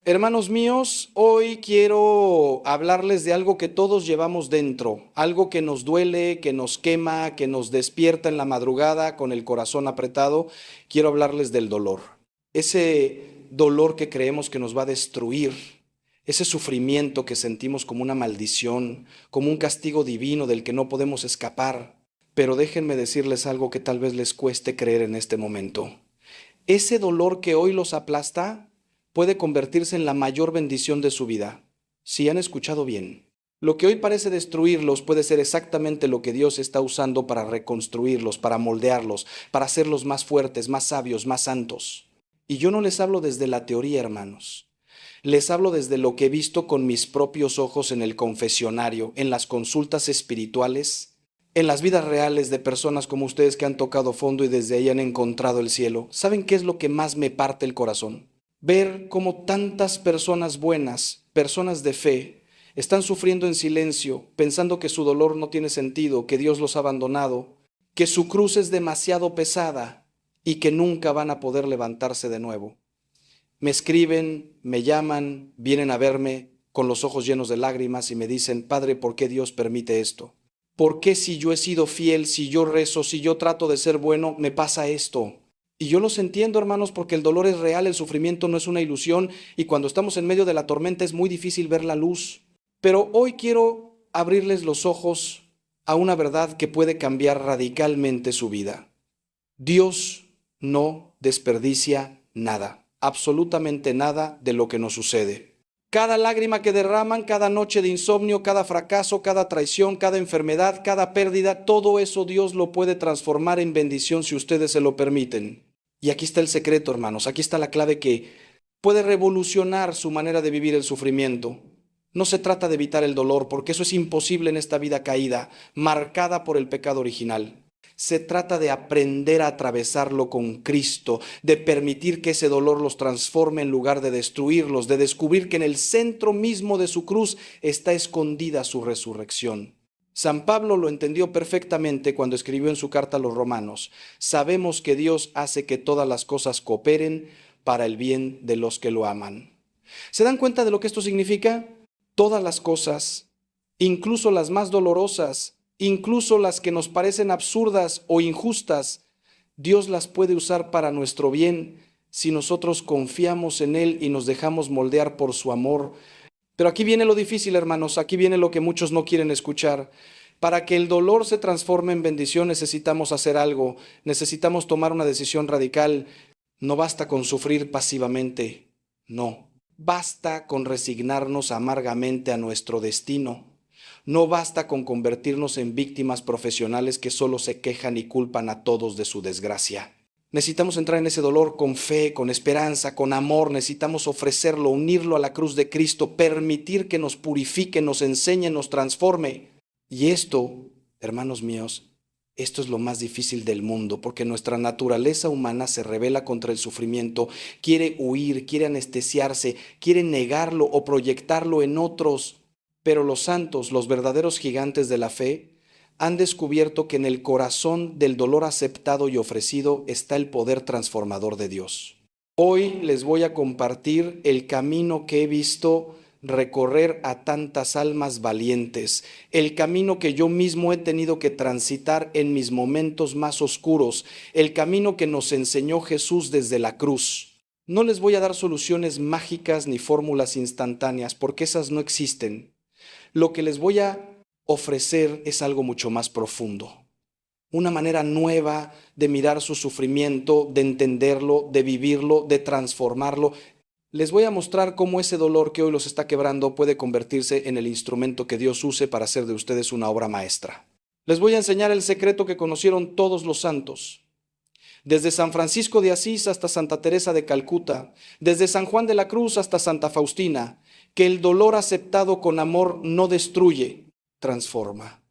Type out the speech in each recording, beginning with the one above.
Hermanos míos, hoy quiero hablarles de algo que todos llevamos dentro, algo que nos duele, que nos quema, que nos despierta en la madrugada con el corazón apretado. Quiero hablarles del dolor, ese dolor que creemos que nos va a destruir, ese sufrimiento que sentimos como una maldición, como un castigo divino del que no podemos escapar. Pero déjenme decirles algo que tal vez les cueste creer en este momento. Ese dolor que hoy los aplasta puede convertirse en la mayor bendición de su vida. Si han escuchado bien, lo que hoy parece destruirlos puede ser exactamente lo que Dios está usando para reconstruirlos, para moldearlos, para hacerlos más fuertes, más sabios, más santos. Y yo no les hablo desde la teoría, hermanos. Les hablo desde lo que he visto con mis propios ojos en el confesionario, en las consultas espirituales, en las vidas reales de personas como ustedes que han tocado fondo y desde ahí han encontrado el cielo. ¿Saben qué es lo que más me parte el corazón? Ver cómo tantas personas buenas, personas de fe, están sufriendo en silencio, pensando que su dolor no tiene sentido, que Dios los ha abandonado, que su cruz es demasiado pesada y que nunca van a poder levantarse de nuevo. Me escriben, me llaman, vienen a verme con los ojos llenos de lágrimas y me dicen: Padre, ¿por qué Dios permite esto? ¿Por qué si yo he sido fiel, si yo rezo, si yo trato de ser bueno, me pasa esto? Y yo los entiendo, hermanos, porque el dolor es real, el sufrimiento no es una ilusión, y cuando estamos en medio de la tormenta es muy difícil ver la luz. Pero hoy quiero abrirles los ojos a una verdad que puede cambiar radicalmente su vida. Dios no desperdicia nada, absolutamente nada de lo que nos sucede. Cada lágrima que derraman, cada noche de insomnio, cada fracaso, cada traición, cada enfermedad, cada pérdida, todo eso Dios lo puede transformar en bendición si ustedes se lo permiten. Y aquí está el secreto, hermanos, aquí está la clave que puede revolucionar su manera de vivir el sufrimiento. No se trata de evitar el dolor, porque eso es imposible en esta vida caída, marcada por el pecado original. Se trata de aprender a atravesarlo con Cristo, de permitir que ese dolor los transforme en lugar de destruirlos, de descubrir que en el centro mismo de su cruz está escondida su resurrección. San Pablo lo entendió perfectamente cuando escribió en su carta a los romanos: sabemos que Dios hace que todas las cosas cooperen para el bien de los que lo aman. ¿Se dan cuenta de lo que esto significa? Todas las cosas, incluso las más dolorosas, incluso las que nos parecen absurdas o injustas, Dios las puede usar para nuestro bien si nosotros confiamos en Él y nos dejamos moldear por su amor. Pero aquí viene lo difícil, hermanos, aquí viene lo que muchos no quieren escuchar. Para que el dolor se transforme en bendición necesitamos hacer algo, necesitamos tomar una decisión radical. No basta con sufrir pasivamente, no. Basta con resignarnos amargamente a nuestro destino. No basta con convertirnos en víctimas profesionales que solo se quejan y culpan a todos de su desgracia. Necesitamos entrar en ese dolor con fe, con esperanza, con amor. Necesitamos ofrecerlo, unirlo a la cruz de Cristo, permitir que nos purifique, nos enseñe, nos transforme. Y esto, hermanos míos, esto es lo más difícil del mundo, porque nuestra naturaleza humana se rebela contra el sufrimiento, quiere huir, quiere anestesiarse, quiere negarlo o proyectarlo en otros. Pero los santos, los verdaderos gigantes de la fe, han descubierto que en el corazón del dolor aceptado y ofrecido está el poder transformador de Dios. Hoy les voy a compartir el camino que he visto recorrer a tantas almas valientes, el camino que yo mismo he tenido que transitar en mis momentos más oscuros, el camino que nos enseñó Jesús desde la cruz. No les voy a dar soluciones mágicas ni fórmulas instantáneas, porque esas no existen. Lo que les voy a ofrecer es algo mucho más profundo, una manera nueva de mirar su sufrimiento, de entenderlo, de vivirlo, de transformarlo. Les voy a mostrar cómo ese dolor que hoy los está quebrando puede convertirse en el instrumento que Dios use para hacer de ustedes una obra maestra. Les voy a enseñar el secreto que conocieron todos los santos, desde San Francisco de Asís hasta Santa Teresa de Calcuta, desde San Juan de la Cruz hasta Santa Faustina, que el dolor aceptado con amor no destruye, transforma.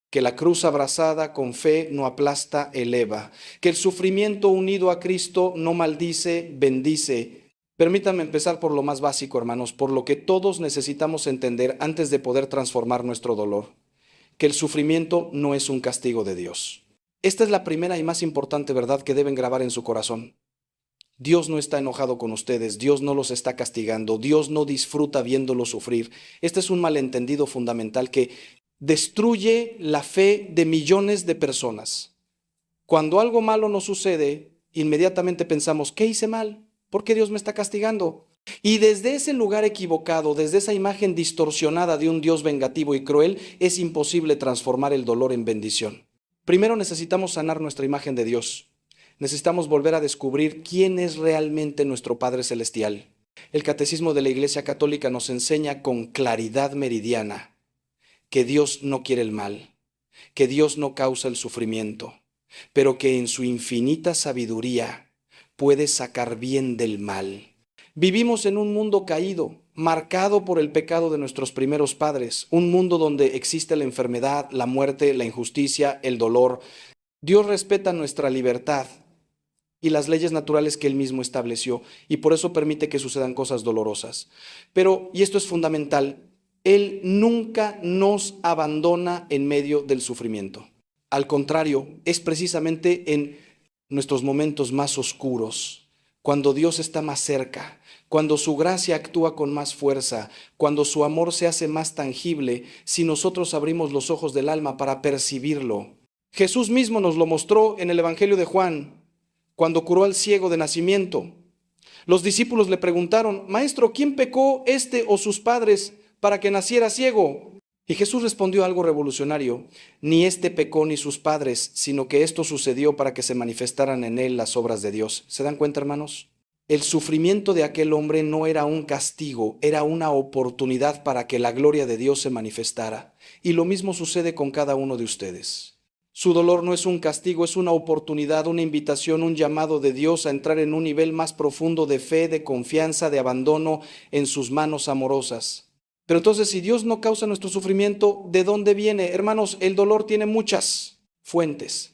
Que la cruz abrazada con fe no aplasta, eleva. Que el sufrimiento unido a Cristo no maldice, bendice. Permítanme empezar por lo más básico, hermanos, por lo que todos necesitamos entender antes de poder transformar nuestro dolor: que el sufrimiento no es un castigo de Dios. Esta es la primera y más importante verdad que deben grabar en su corazón. Dios no está enojado con ustedes, Dios no los está castigando, Dios no disfruta viéndolos sufrir. Este es un malentendido fundamental que destruye la fe de millones de personas. Cuando algo malo nos sucede, inmediatamente pensamos, ¿qué hice mal? ¿Por qué Dios me está castigando? Y desde ese lugar equivocado, desde esa imagen distorsionada de un Dios vengativo y cruel, es imposible transformar el dolor en bendición. Primero necesitamos sanar nuestra imagen de Dios. Necesitamos volver a descubrir quién es realmente nuestro Padre Celestial. El Catecismo de la Iglesia Católica nos enseña con claridad meridiana que Dios no quiere el mal, que Dios no causa el sufrimiento, pero que en su infinita sabiduría puede sacar bien del mal. Vivimos en un mundo caído, marcado por el pecado de nuestros primeros padres, un mundo donde existe la enfermedad, la muerte, la injusticia, el dolor. Dios respeta nuestra libertad y las leyes naturales que Él mismo estableció, y por eso permite que sucedan cosas dolorosas. Pero, y esto es fundamental, Él nunca nos abandona en medio del sufrimiento. Al contrario, es precisamente en nuestros momentos más oscuros, cuando Dios está más cerca, cuando su gracia actúa con más fuerza, cuando su amor se hace más tangible, si nosotros abrimos los ojos del alma para percibirlo. Jesús mismo nos lo mostró en el Evangelio de Juan, cuando curó al ciego de nacimiento. Los discípulos le preguntaron, Maestro, ¿quién pecó, este o sus padres, para que naciera ciego? Y Jesús respondió algo revolucionario, ni este pecó ni sus padres, sino que esto sucedió para que se manifestaran en él las obras de Dios. ¿Se dan cuenta, hermanos? El sufrimiento de aquel hombre no era un castigo, era una oportunidad para que la gloria de Dios se manifestara. Y lo mismo sucede con cada uno de ustedes. Su dolor no es un castigo, es una oportunidad, una invitación, un llamado de Dios a entrar en un nivel más profundo de fe, de confianza, de abandono en sus manos amorosas. Pero entonces, si Dios no causa nuestro sufrimiento, ¿de dónde viene? Hermanos, el dolor tiene muchas fuentes.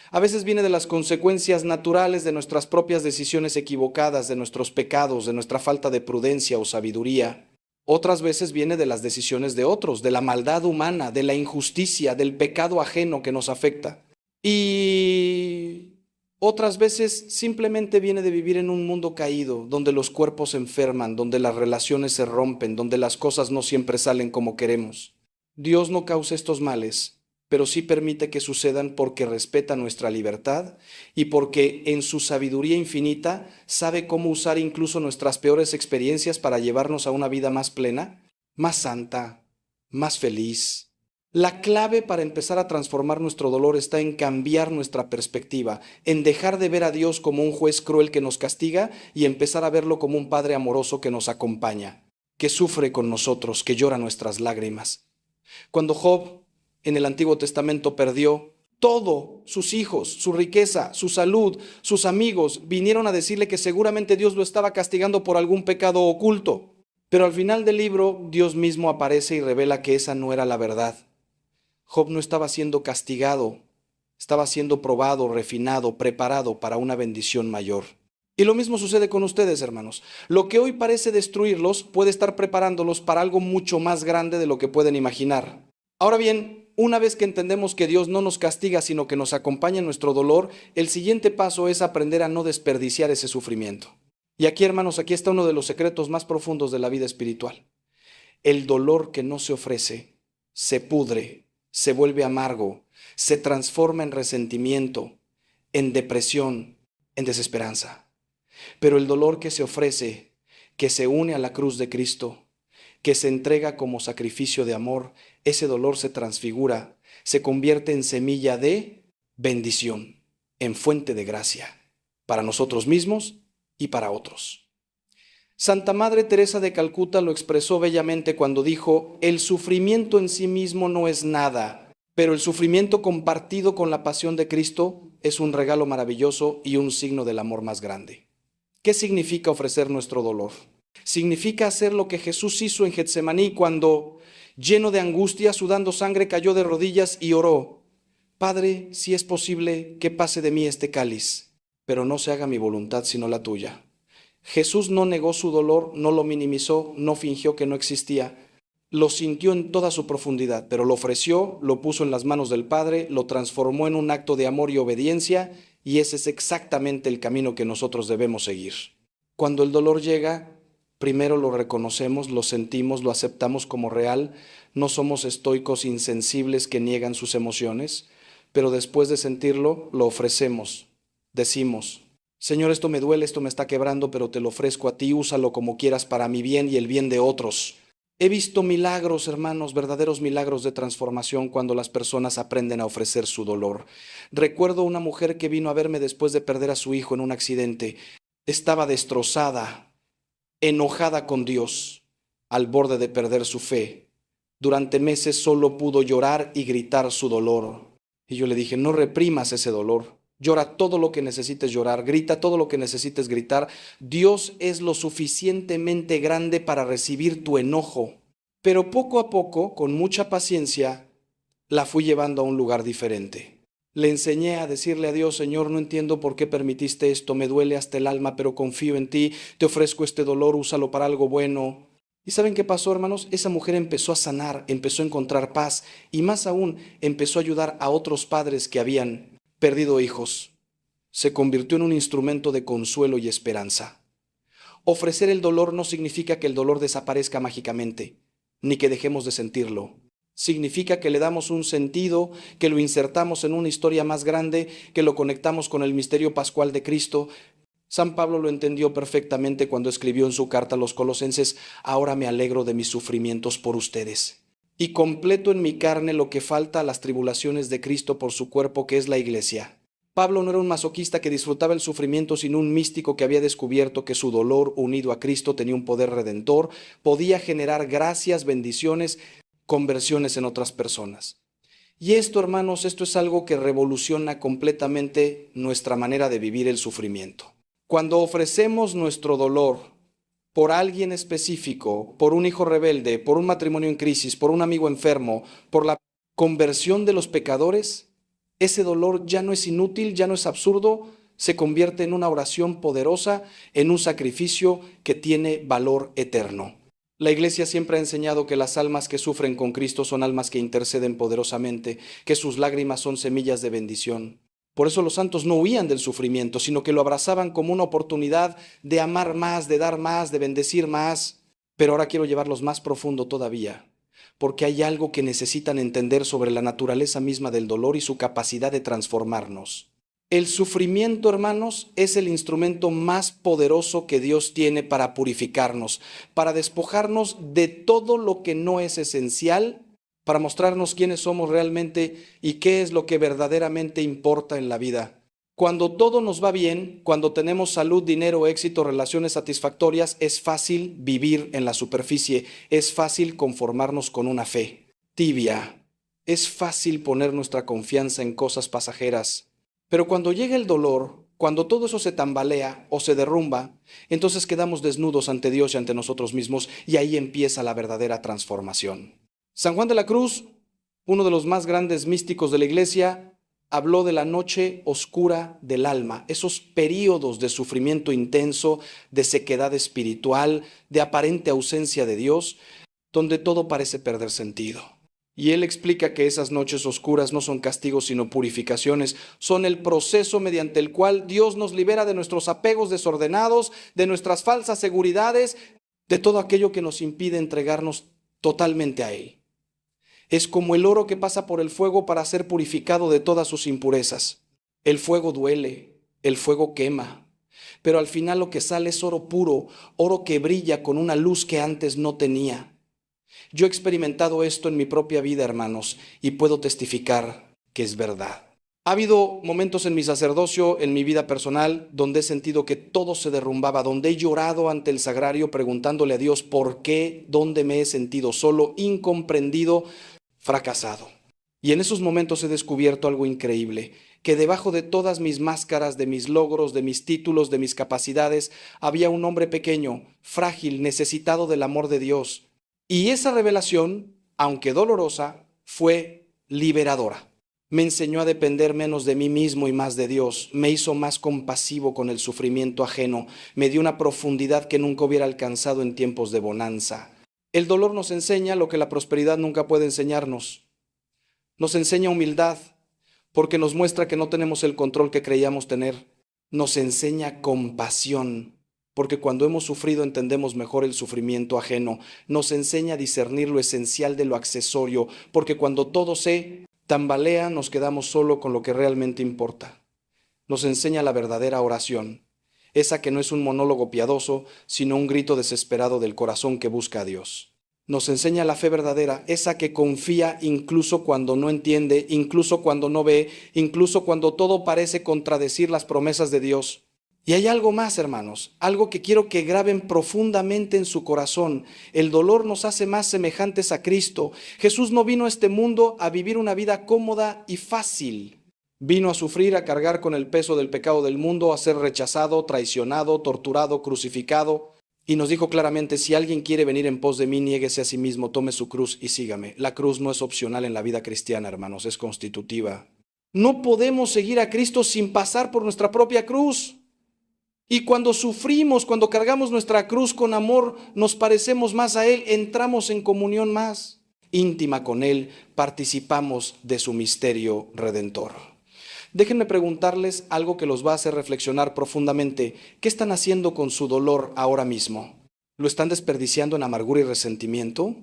A veces viene de las consecuencias naturales de nuestras propias decisiones equivocadas, de nuestros pecados, de nuestra falta de prudencia o sabiduría. Otras veces viene de las decisiones de otros, de la maldad humana, de la injusticia, del pecado ajeno que nos afecta. Y otras veces simplemente viene de vivir en un mundo caído, donde los cuerpos se enferman, donde las relaciones se rompen, donde las cosas no siempre salen como queremos. Dios no causa estos males, pero sí permite que sucedan porque respeta nuestra libertad y porque en su sabiduría infinita sabe cómo usar incluso nuestras peores experiencias para llevarnos a una vida más plena, más santa, más feliz. La clave para empezar a transformar nuestro dolor está en cambiar nuestra perspectiva, en dejar de ver a Dios como un juez cruel que nos castiga y empezar a verlo como un Padre amoroso que nos acompaña, que sufre con nosotros, que llora nuestras lágrimas. Cuando Job en el Antiguo Testamento perdió todo, sus hijos, su riqueza, su salud, sus amigos, vinieron a decirle que seguramente Dios lo estaba castigando por algún pecado oculto. Pero al final del libro, Dios mismo aparece y revela que esa no era la verdad. Job no estaba siendo castigado, estaba siendo probado, refinado, preparado para una bendición mayor. Y lo mismo sucede con ustedes, hermanos. Lo que hoy parece destruirlos puede estar preparándolos para algo mucho más grande de lo que pueden imaginar. Ahora bien, una vez que entendemos que Dios no nos castiga, sino que nos acompaña en nuestro dolor, el siguiente paso es aprender a no desperdiciar ese sufrimiento. Y aquí, hermanos, aquí está uno de los secretos más profundos de la vida espiritual. El dolor que no se ofrece se pudre, se vuelve amargo, se transforma en resentimiento, en depresión, en desesperanza. Pero el dolor que se ofrece, que se une a la cruz de Cristo, que se entrega como sacrificio de amor, ese dolor se transfigura, se convierte en semilla de bendición, en fuente de gracia, para nosotros mismos y para otros. Santa Madre Teresa de Calcuta lo expresó bellamente cuando dijo, el sufrimiento en sí mismo no es nada, pero el sufrimiento compartido con la pasión de Cristo es un regalo maravilloso y un signo del amor más grande. ¿Qué significa ofrecer nuestro dolor? Significa hacer lo que Jesús hizo en Getsemaní cuando, lleno de angustia, sudando sangre, cayó de rodillas y oró. Padre, si es posible, que pase de mí este cáliz, pero no se haga mi voluntad sino la tuya. Jesús no negó su dolor, no lo minimizó, no fingió que no existía. Lo sintió en toda su profundidad, pero lo ofreció, lo puso en las manos del Padre, lo transformó en un acto de amor y obediencia y ese es exactamente el camino que nosotros debemos seguir. Cuando el dolor llega, primero lo reconocemos, lo sentimos, lo aceptamos como real, no somos estoicos insensibles que niegan sus emociones, pero después de sentirlo, lo ofrecemos, decimos: Señor, esto me duele, esto me está quebrando, pero te lo ofrezco a ti, úsalo como quieras para mi bien y el bien de otros. He visto milagros, hermanos, verdaderos milagros de transformación cuando las personas aprenden a ofrecer su dolor. Recuerdo una mujer que vino a verme después de perder a su hijo en un accidente. Estaba destrozada, enojada con Dios, al borde de perder su fe. Durante meses solo pudo llorar y gritar su dolor. Y yo le dije: no reprimas ese dolor. Llora todo lo que necesites llorar, grita todo lo que necesites gritar. Dios es lo suficientemente grande para recibir tu enojo. Pero poco a poco, con mucha paciencia, la fui llevando a un lugar diferente. Le enseñé a decirle a Dios: Señor, no entiendo por qué permitiste esto, me duele hasta el alma, pero confío en ti, te ofrezco este dolor, úsalo para algo bueno. ¿Y saben qué pasó, hermanos? Esa mujer empezó a sanar, empezó a encontrar paz y más aún empezó a ayudar a otros padres que habían perdido hijos. Se convirtió en un instrumento de consuelo y esperanza. Ofrecer el dolor no significa que el dolor desaparezca mágicamente, ni que dejemos de sentirlo. Significa que le damos un sentido, que lo insertamos en una historia más grande, que lo conectamos con el misterio pascual de Cristo. San Pablo lo entendió perfectamente cuando escribió en su carta a los Colosenses: ahora me alegro de mis sufrimientos por ustedes, y completo en mi carne lo que falta a las tribulaciones de Cristo por su cuerpo, que es la iglesia. Pablo no era un masoquista que disfrutaba el sufrimiento, sino un místico que había descubierto que su dolor unido a Cristo tenía un poder redentor, podía generar gracias, bendiciones, conversiones en otras personas. Y esto, hermanos, esto es algo que revoluciona completamente nuestra manera de vivir el sufrimiento. Cuando ofrecemos nuestro dolor por alguien específico, por un hijo rebelde, por un matrimonio en crisis, por un amigo enfermo, por la conversión de los pecadores, ese dolor ya no es inútil, ya no es absurdo, se convierte en una oración poderosa, en un sacrificio que tiene valor eterno. La Iglesia siempre ha enseñado que las almas que sufren con Cristo son almas que interceden poderosamente, que sus lágrimas son semillas de bendición. Por eso los santos no huían del sufrimiento, sino que lo abrazaban como una oportunidad de amar más, de dar más, de bendecir más. Pero ahora quiero llevarlos más profundo todavía, porque hay algo que necesitan entender sobre la naturaleza misma del dolor y su capacidad de transformarnos. El sufrimiento, hermanos, es el instrumento más poderoso que Dios tiene para purificarnos, para despojarnos de todo lo que no es esencial, para mostrarnos quiénes somos realmente y qué es lo que verdaderamente importa en la vida. Cuando todo nos va bien, cuando tenemos salud, dinero, éxito, relaciones satisfactorias, es fácil vivir en la superficie, es fácil conformarnos con una fe tibia, es fácil poner nuestra confianza en cosas pasajeras. Pero cuando llega el dolor, cuando todo eso se tambalea o se derrumba, entonces quedamos desnudos ante Dios y ante nosotros mismos, y ahí empieza la verdadera transformación. San Juan de la Cruz, uno de los más grandes místicos de la Iglesia, habló de la noche oscura del alma, esos períodos de sufrimiento intenso, de sequedad espiritual, de aparente ausencia de Dios, donde todo parece perder sentido. Y él explica que esas noches oscuras no son castigos sino purificaciones, son el proceso mediante el cual Dios nos libera de nuestros apegos desordenados, de nuestras falsas seguridades, de todo aquello que nos impide entregarnos totalmente a Él. Es como el oro que pasa por el fuego para ser purificado de todas sus impurezas. El fuego duele, el fuego quema, pero al final lo que sale es oro puro, oro que brilla con una luz que antes no tenía. Yo he experimentado esto en mi propia vida, hermanos, y puedo testificar que es verdad. Ha habido momentos en mi sacerdocio, en mi vida personal, donde he sentido que todo se derrumbaba, donde he llorado ante el sagrario preguntándole a Dios por qué, dónde me he sentido solo, incomprendido, fracasado. Y en esos momentos he descubierto algo increíble, que debajo de todas mis máscaras, de mis logros, de mis títulos, de mis capacidades, había un hombre pequeño, frágil, necesitado del amor de Dios. Y esa revelación, aunque dolorosa, fue liberadora. Me enseñó a depender menos de mí mismo y más de Dios. Me hizo más compasivo con el sufrimiento ajeno. Me dio una profundidad que nunca hubiera alcanzado en tiempos de bonanza. El dolor nos enseña lo que la prosperidad nunca puede enseñarnos. Nos enseña humildad. porque nos muestra que no tenemos el control que creíamos tener. Nos enseña compasión, porque cuando hemos sufrido entendemos mejor el sufrimiento ajeno. Nos enseña a discernir lo esencial de lo accesorio, porque cuando todo se tambalea nos quedamos solo con lo que realmente importa. Nos enseña la verdadera oración, esa que no es un monólogo piadoso, sino un grito desesperado del corazón que busca a Dios. Nos enseña la fe verdadera, esa que confía incluso cuando no entiende, incluso cuando no ve, incluso cuando todo parece contradecir las promesas de Dios. Y hay algo más, hermanos, algo que quiero que graben profundamente en su corazón. El dolor nos hace más semejantes a Cristo. Jesús no vino a este mundo a vivir una vida cómoda y fácil. Vino a sufrir, a cargar con el peso del pecado del mundo, a ser rechazado, traicionado, torturado, crucificado. Y nos dijo claramente, si alguien quiere venir en pos de mí, niéguese a sí mismo, tome su cruz y sígame. La cruz no es opcional en la vida cristiana, hermanos, es constitutiva. No podemos seguir a Cristo sin pasar por nuestra propia cruz. Y cuando sufrimos, cuando cargamos nuestra cruz con amor, nos parecemos más a Él, entramos en comunión más íntima con Él, participamos de su misterio redentor. Déjenme preguntarles algo que los va a hacer reflexionar profundamente. ¿Qué están haciendo con su dolor ahora mismo? ¿Lo están desperdiciando en amargura y resentimiento?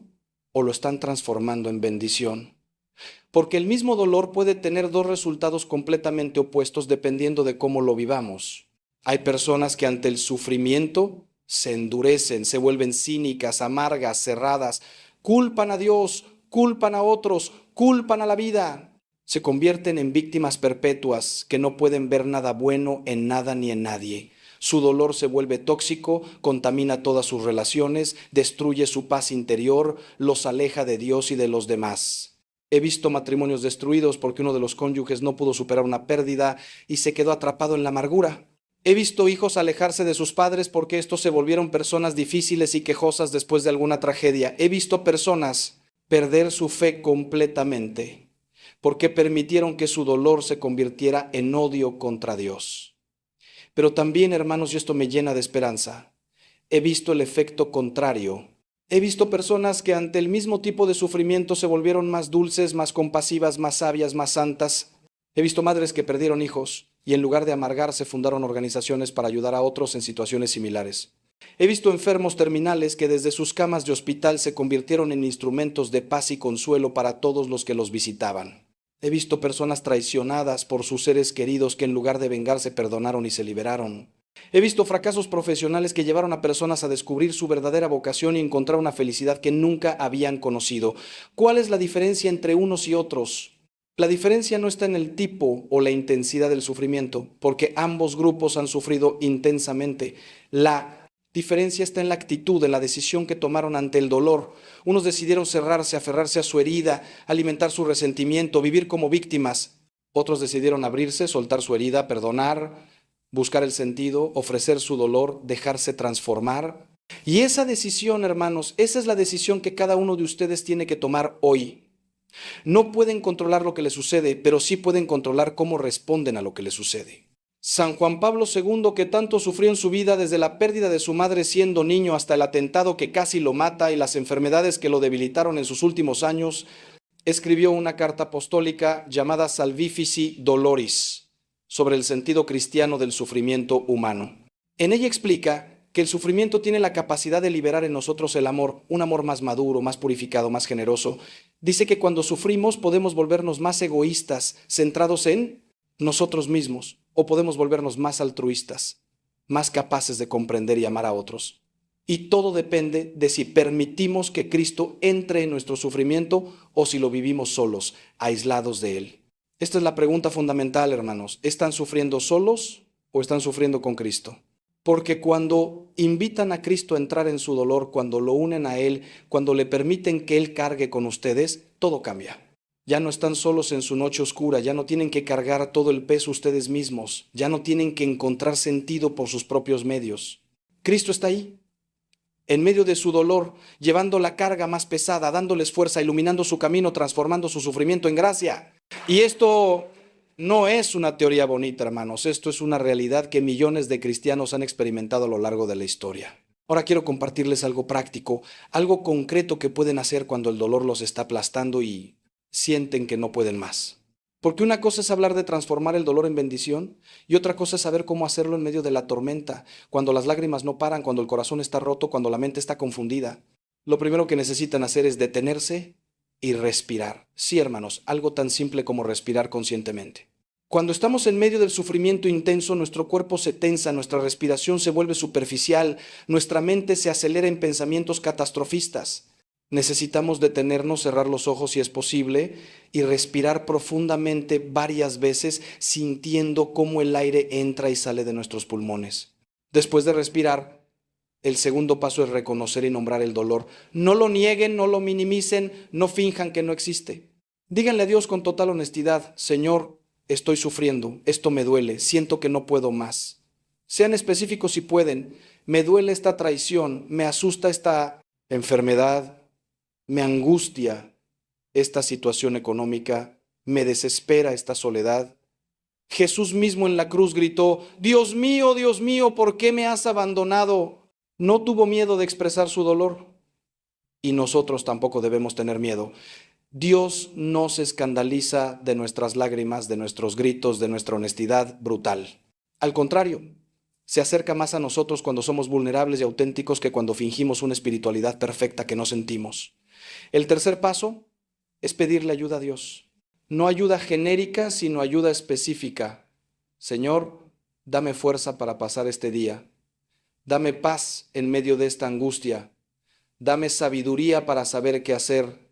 ¿O lo están transformando en bendición? Porque el mismo dolor puede tener dos resultados completamente opuestos dependiendo de cómo lo vivamos. Hay personas que ante el sufrimiento se endurecen, se vuelven cínicas, amargas, cerradas, culpan a Dios, culpan a otros, culpan a la vida. Se convierten en víctimas perpetuas que no pueden ver nada bueno en nada ni en nadie. Su dolor se vuelve tóxico, contamina todas sus relaciones, destruye su paz interior, los aleja de Dios y de los demás. He visto matrimonios destruidos porque uno de los cónyuges no pudo superar una pérdida y se quedó atrapado en la amargura. He visto hijos alejarse de sus padres porque estos se volvieron personas difíciles y quejosas después de alguna tragedia. He visto personas perder su fe completamente porque permitieron que su dolor se convirtiera en odio contra Dios. Pero también, hermanos, y esto me llena de esperanza, he visto el efecto contrario. He visto personas que ante el mismo tipo de sufrimiento se volvieron más dulces, más compasivas, más sabias, más santas. He visto madres que perdieron hijos y en lugar de amargarse fundaron organizaciones para ayudar a otros en situaciones similares. He visto enfermos terminales que desde sus camas de hospital se convirtieron en instrumentos de paz y consuelo para todos los que los visitaban. He visto personas traicionadas por sus seres queridos que en lugar de vengarse perdonaron y se liberaron. He visto fracasos profesionales que llevaron a personas a descubrir su verdadera vocación y encontrar una felicidad que nunca habían conocido. ¿Cuál es la diferencia entre unos y otros? La diferencia no está en el tipo o la intensidad del sufrimiento, porque ambos grupos han sufrido intensamente. La diferencia está en la actitud, en la decisión que tomaron ante el dolor. Unos decidieron cerrarse, aferrarse a su herida, alimentar su resentimiento, vivir como víctimas. Otros decidieron abrirse, soltar su herida, perdonar, buscar el sentido, ofrecer su dolor, dejarse transformar. Y esa decisión, hermanos, esa es la decisión que cada uno de ustedes tiene que tomar hoy. No pueden controlar lo que les sucede, pero sí pueden controlar cómo responden a lo que les sucede. San Juan Pablo II, que tanto sufrió en su vida desde la pérdida de su madre siendo niño hasta el atentado que casi lo mata y las enfermedades que lo debilitaron en sus últimos años, escribió una carta apostólica llamada Salvifici Doloris sobre el sentido cristiano del sufrimiento humano. En ella explica que el sufrimiento tiene la capacidad de liberar en nosotros el amor, un amor más maduro, más purificado, más generoso. Dice que cuando sufrimos podemos volvernos más egoístas, centrados en nosotros mismos, o podemos volvernos más altruistas, más capaces de comprender y amar a otros. Y todo depende de si permitimos que Cristo entre en nuestro sufrimiento o si lo vivimos solos, aislados de Él. Esta es la pregunta fundamental, hermanos. ¿Están sufriendo solos o están sufriendo con Cristo? Porque cuando invitan a Cristo a entrar en su dolor, cuando lo unen a Él, cuando le permiten que Él cargue con ustedes, todo cambia. Ya no están solos en su noche oscura, ya no tienen que cargar todo el peso ustedes mismos, ya no tienen que encontrar sentido por sus propios medios. Cristo está ahí, en medio de su dolor, llevando la carga más pesada, dándoles fuerza, iluminando su camino, transformando su sufrimiento en gracia. Y esto no es una teoría bonita, hermanos, esto es una realidad que millones de cristianos han experimentado a lo largo de la historia. Ahora quiero compartirles algo práctico, algo concreto que pueden hacer cuando el dolor los está aplastando y sienten que no pueden más. Porque una cosa es hablar de transformar el dolor en bendición y otra cosa es saber cómo hacerlo en medio de la tormenta, cuando las lágrimas no paran, cuando el corazón está roto, cuando la mente está confundida. Lo primero que necesitan hacer es detenerse y respirar. Sí, hermanos, algo tan simple como respirar conscientemente. Cuando estamos en medio del sufrimiento intenso, nuestro cuerpo se tensa, nuestra respiración se vuelve superficial, nuestra mente se acelera en pensamientos catastrofistas. Necesitamos detenernos, cerrar los ojos si es posible y respirar profundamente varias veces, sintiendo cómo el aire entra y sale de nuestros pulmones. Después de respirar, el segundo paso es reconocer y nombrar el dolor. No lo nieguen, no lo minimicen, no finjan que no existe. Díganle a Dios con total honestidad: Señor, estoy sufriendo, esto me duele, siento que no puedo más. Sean específicos si pueden. Me duele esta traición, me asusta esta enfermedad, me angustia esta situación económica, me desespera esta soledad. Jesús mismo en la cruz gritó: Dios mío, ¿por qué me has abandonado? No tuvo miedo de expresar su dolor y nosotros tampoco debemos tener miedo. Dios no se escandaliza de nuestras lágrimas, de nuestros gritos, de nuestra honestidad brutal. Al contrario, se acerca más a nosotros cuando somos vulnerables y auténticos que cuando fingimos una espiritualidad perfecta que no sentimos. El tercer paso es pedirle ayuda a Dios. No ayuda genérica, sino ayuda específica. Señor, dame fuerza para pasar este día. Dame paz en medio de esta angustia. Dame sabiduría para saber qué hacer.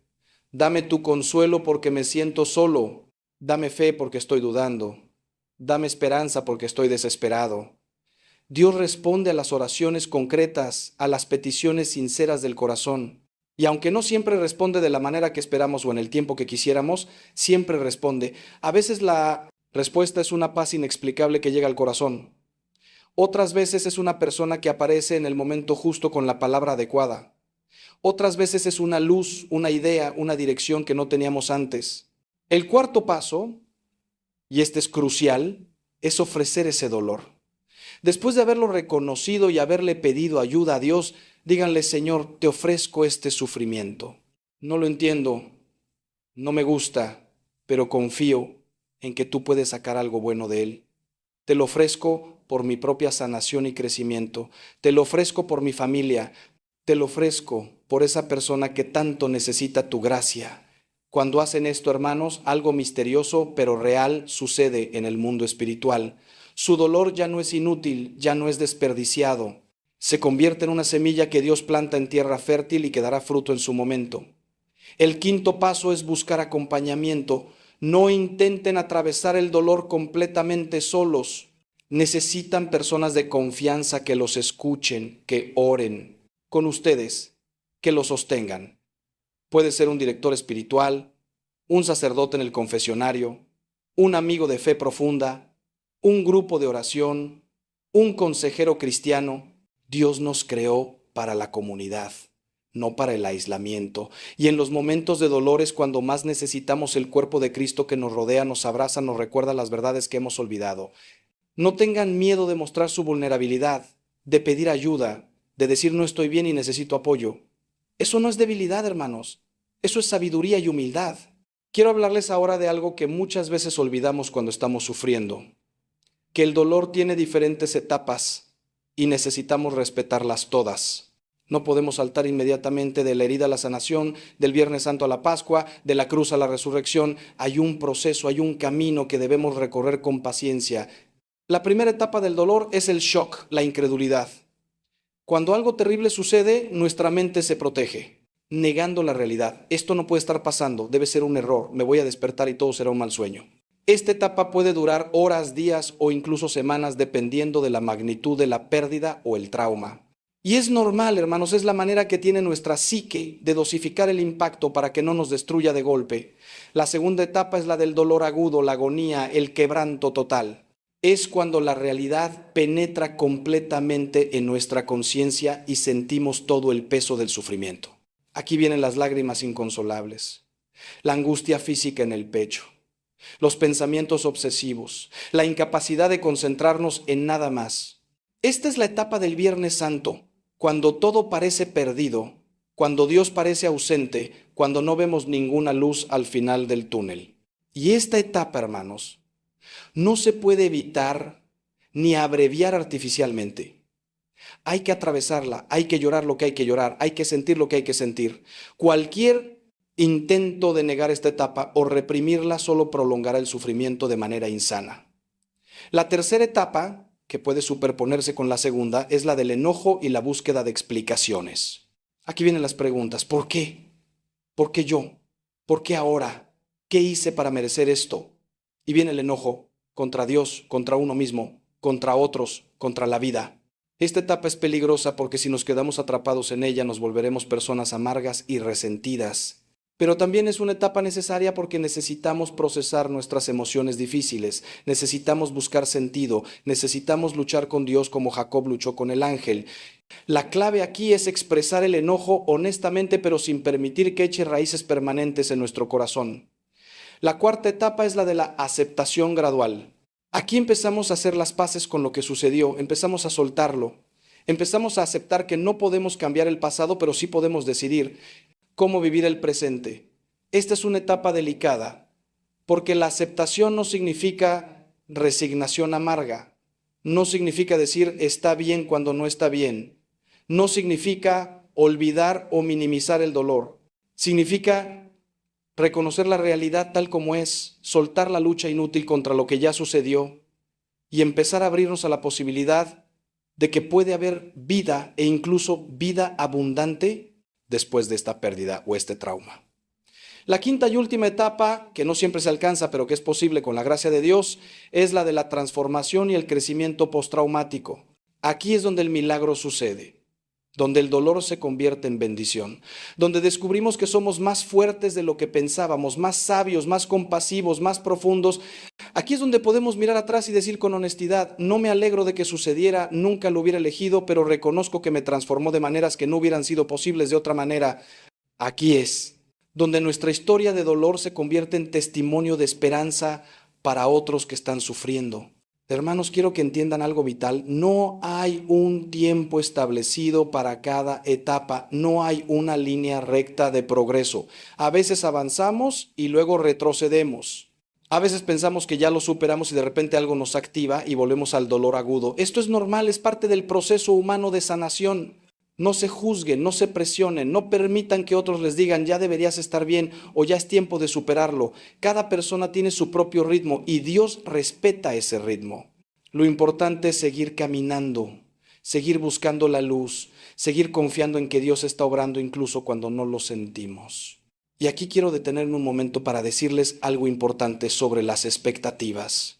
Dame tu consuelo porque me siento solo. Dame fe porque estoy dudando. Dame esperanza porque estoy desesperado. Dios responde a las oraciones concretas, a las peticiones sinceras del corazón. Y aunque no siempre responde de la manera que esperamos o en el tiempo que quisiéramos, siempre responde. A veces la respuesta es una paz inexplicable que llega al corazón. Otras veces es una persona que aparece en el momento justo con la palabra adecuada. Otras veces es una luz, una idea, una dirección que no teníamos antes. El cuarto paso, y este es crucial, es ofrecer ese dolor. Después de haberlo reconocido y haberle pedido ayuda a Dios, díganle: Señor, te ofrezco este sufrimiento. No lo entiendo, no me gusta, pero confío en que tú puedes sacar algo bueno de él. Te lo ofrezco por mi propia sanación y crecimiento. Te lo ofrezco por mi familia. Te lo ofrezco por esa persona que tanto necesita tu gracia. Cuando hacen esto, hermanos, algo misterioso pero real sucede en el mundo espiritual. Su dolor ya no es inútil, ya no es desperdiciado. Se convierte en una semilla que Dios planta en tierra fértil y que dará fruto en su momento. El quinto paso es buscar acompañamiento. No intenten atravesar el dolor completamente solos. Necesitan personas de confianza que los escuchen, que oren con ustedes, que los sostengan. Puede ser un director espiritual, un sacerdote en el confesionario, un amigo de fe profunda, un grupo de oración, un consejero cristiano. Dios nos creó para la comunidad, no para el aislamiento. Y en los momentos de dolor es cuando más necesitamos el cuerpo de Cristo que nos rodea, nos abraza, nos recuerda las verdades que hemos olvidado. No tengan miedo de mostrar su vulnerabilidad, de pedir ayuda, de decir: no estoy bien y necesito apoyo. Eso no es debilidad, hermanos. Eso es sabiduría y humildad. Quiero hablarles ahora de algo que muchas veces olvidamos cuando estamos sufriendo, que el dolor tiene diferentes etapas y necesitamos respetarlas todas. No podemos saltar inmediatamente de la herida a la sanación, del Viernes Santo a la Pascua, de la cruz a la resurrección. Hay un proceso, hay un camino que debemos recorrer con paciencia. La primera etapa del dolor es el shock, la incredulidad. Cuando algo terrible sucede, nuestra mente se protege, negando la realidad. Esto no puede estar pasando, debe ser un error, me voy a despertar y todo será un mal sueño. Esta etapa puede durar horas, días o incluso semanas, dependiendo de la magnitud de la pérdida o el trauma. Y es normal, hermanos, es la manera que tiene nuestra psique de dosificar el impacto para que no nos destruya de golpe. La segunda etapa es la del dolor agudo, la agonía, el quebranto total. Es cuando la realidad penetra completamente en nuestra conciencia y sentimos todo el peso del sufrimiento. Aquí vienen las lágrimas inconsolables, la angustia física en el pecho, los pensamientos obsesivos, la incapacidad de concentrarnos en nada más. Esta es la etapa del Viernes Santo, cuando todo parece perdido, cuando Dios parece ausente, cuando no vemos ninguna luz al final del túnel. Y esta etapa, hermanos, no se puede evitar ni abreviar artificialmente. Hay que atravesarla, hay que llorar lo que hay que llorar, hay que sentir lo que hay que sentir. Cualquier intento de negar esta etapa o reprimirla solo prolongará el sufrimiento de manera insana. La tercera etapa, que puede superponerse con la segunda, es la del enojo y la búsqueda de explicaciones. Aquí vienen las preguntas. ¿Por qué? ¿Por qué yo? ¿Por qué ahora? ¿Qué hice para merecer esto? Y viene el enojo contra Dios, contra uno mismo, contra otros, contra la vida. Esta etapa es peligrosa porque si nos quedamos atrapados en ella nos volveremos personas amargas y resentidas. Pero también es una etapa necesaria porque necesitamos procesar nuestras emociones difíciles, necesitamos buscar sentido, necesitamos luchar con Dios como Jacob luchó con el ángel. La clave aquí es expresar el enojo honestamente pero sin permitir que eche raíces permanentes en nuestro corazón. La cuarta etapa es la de la aceptación gradual. Aquí empezamos a hacer las paces con lo que sucedió, empezamos a soltarlo, empezamos a aceptar que no podemos cambiar el pasado, pero sí podemos decidir cómo vivir el presente. Esta es una etapa delicada, porque la aceptación no significa resignación amarga, no significa decir está bien cuando no está bien, no significa olvidar o minimizar el dolor, significa reconocer la realidad tal como es, soltar la lucha inútil contra lo que ya sucedió y empezar a abrirnos a la posibilidad de que puede haber vida e incluso vida abundante después de esta pérdida o este trauma. La quinta y última etapa, que no siempre se alcanza, pero que es posible con la gracia de Dios, es la de la transformación y el crecimiento postraumático. Aquí es donde el milagro sucede, donde el dolor se convierte en bendición, donde descubrimos que somos más fuertes de lo que pensábamos, más sabios, más compasivos, más profundos. Aquí es donde podemos mirar atrás y decir con honestidad, no me alegro de que sucediera, nunca lo hubiera elegido, pero reconozco que me transformó de maneras que no hubieran sido posibles de otra manera. Aquí es donde nuestra historia de dolor se convierte en testimonio de esperanza para otros que están sufriendo. Hermanos, quiero que entiendan algo vital. No hay un tiempo establecido para cada etapa. No hay una línea recta de progreso. A veces avanzamos y luego retrocedemos. A veces pensamos que ya lo superamos y de repente algo nos activa y volvemos al dolor agudo. Esto es normal, es parte del proceso humano de sanación. No se juzguen, no se presionen, no permitan que otros les digan ya deberías estar bien o ya es tiempo de superarlo. Cada persona tiene su propio ritmo y Dios respeta ese ritmo. Lo importante es seguir caminando, seguir buscando la luz, seguir confiando en que Dios está obrando incluso cuando no lo sentimos. Y aquí quiero detenerme un momento para decirles algo importante sobre las expectativas.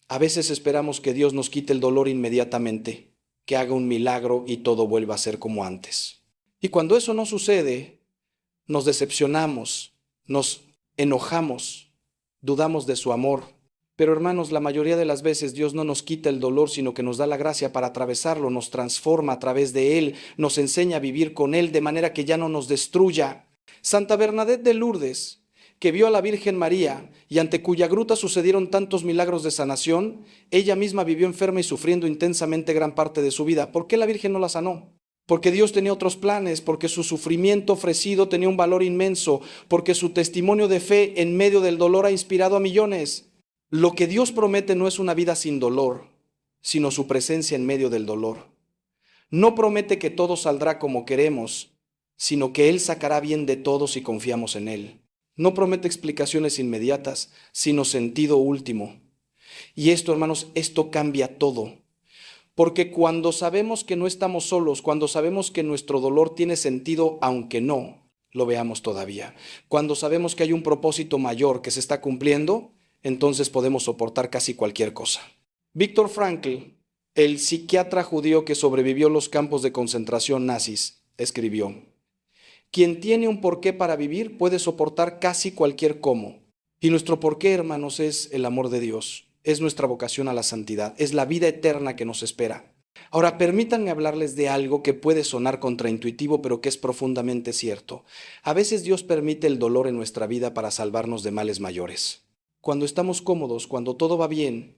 A veces esperamos que Dios nos quite el dolor inmediatamente, que haga un milagro y todo vuelva a ser como antes. Y cuando eso no sucede, nos decepcionamos, nos enojamos, dudamos de su amor. Pero hermanos, la mayoría de las veces Dios no nos quita el dolor, sino que nos da la gracia para atravesarlo, nos transforma a través de Él, nos enseña a vivir con Él de manera que ya no nos destruya. Santa Bernadette de Lourdes, que vio a la Virgen María y ante cuya gruta sucedieron tantos milagros de sanación, ella misma vivió enferma y sufriendo intensamente gran parte de su vida. ¿Por qué la Virgen no la sanó? Porque Dios tenía otros planes, porque su sufrimiento ofrecido tenía un valor inmenso, porque su testimonio de fe en medio del dolor ha inspirado a millones. Lo que Dios promete no es una vida sin dolor, sino su presencia en medio del dolor. No promete que todo saldrá como queremos, sino que Él sacará bien de todos si confiamos en Él. No promete explicaciones inmediatas, sino sentido último. Y esto, hermanos, esto cambia todo. Porque cuando sabemos que no estamos solos, cuando sabemos que nuestro dolor tiene sentido, aunque no lo veamos todavía, cuando sabemos que hay un propósito mayor que se está cumpliendo, entonces podemos soportar casi cualquier cosa. Viktor Frankl, el psiquiatra judío que sobrevivió los campos de concentración nazis, escribió: quien tiene un porqué para vivir puede soportar casi cualquier cómo. Y nuestro porqué, hermanos, es el amor de Dios, es nuestra vocación a la santidad, es la vida eterna que nos espera. Ahora, permítanme hablarles de algo que puede sonar contraintuitivo, pero que es profundamente cierto. A veces Dios permite el dolor en nuestra vida para salvarnos de males mayores. Cuando estamos cómodos, cuando todo va bien,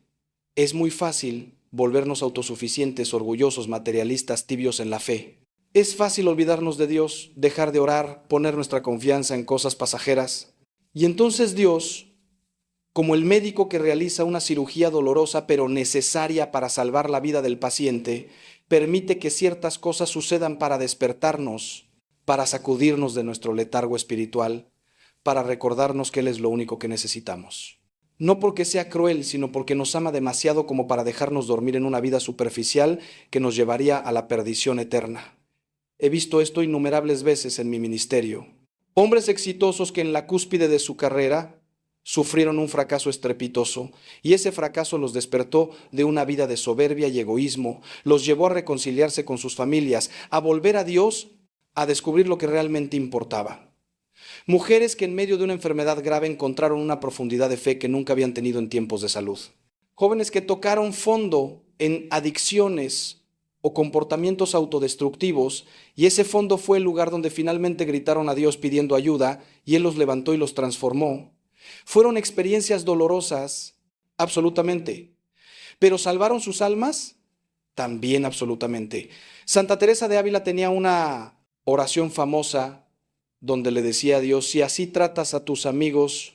es muy fácil volvernos autosuficientes, orgullosos, materialistas, tibios en la fe. Es fácil olvidarnos de Dios, dejar de orar, poner nuestra confianza en cosas pasajeras. Y entonces Dios como el médico que realiza una cirugía dolorosa pero necesaria para salvar la vida del paciente, permite que ciertas cosas sucedan para despertarnos, para sacudirnos de nuestro letargo espiritual, para recordarnos que Él es lo único que necesitamos. No porque sea cruel, sino porque nos ama demasiado como para dejarnos dormir en una vida superficial que nos llevaría a la perdición eterna. He visto esto innumerables veces en mi ministerio. Hombres exitosos que en la cúspide de su carrera sufrieron un fracaso estrepitoso, y ese fracaso los despertó de una vida de soberbia y egoísmo, los llevó a reconciliarse con sus familias, a volver a Dios, a descubrir lo que realmente importaba. Mujeres que en medio de una enfermedad grave encontraron una profundidad de fe que nunca habían tenido en tiempos de salud. Jóvenes que tocaron fondo en adicciones o comportamientos autodestructivos, y ese fondo fue el lugar donde finalmente gritaron a Dios pidiendo ayuda, y Él los levantó y los transformó. Fueron experiencias dolorosas, absolutamente. ¿Pero salvaron sus almas? También absolutamente. Santa Teresa de Ávila tenía una oración famosa donde le decía a Dios: si así tratas a tus amigos,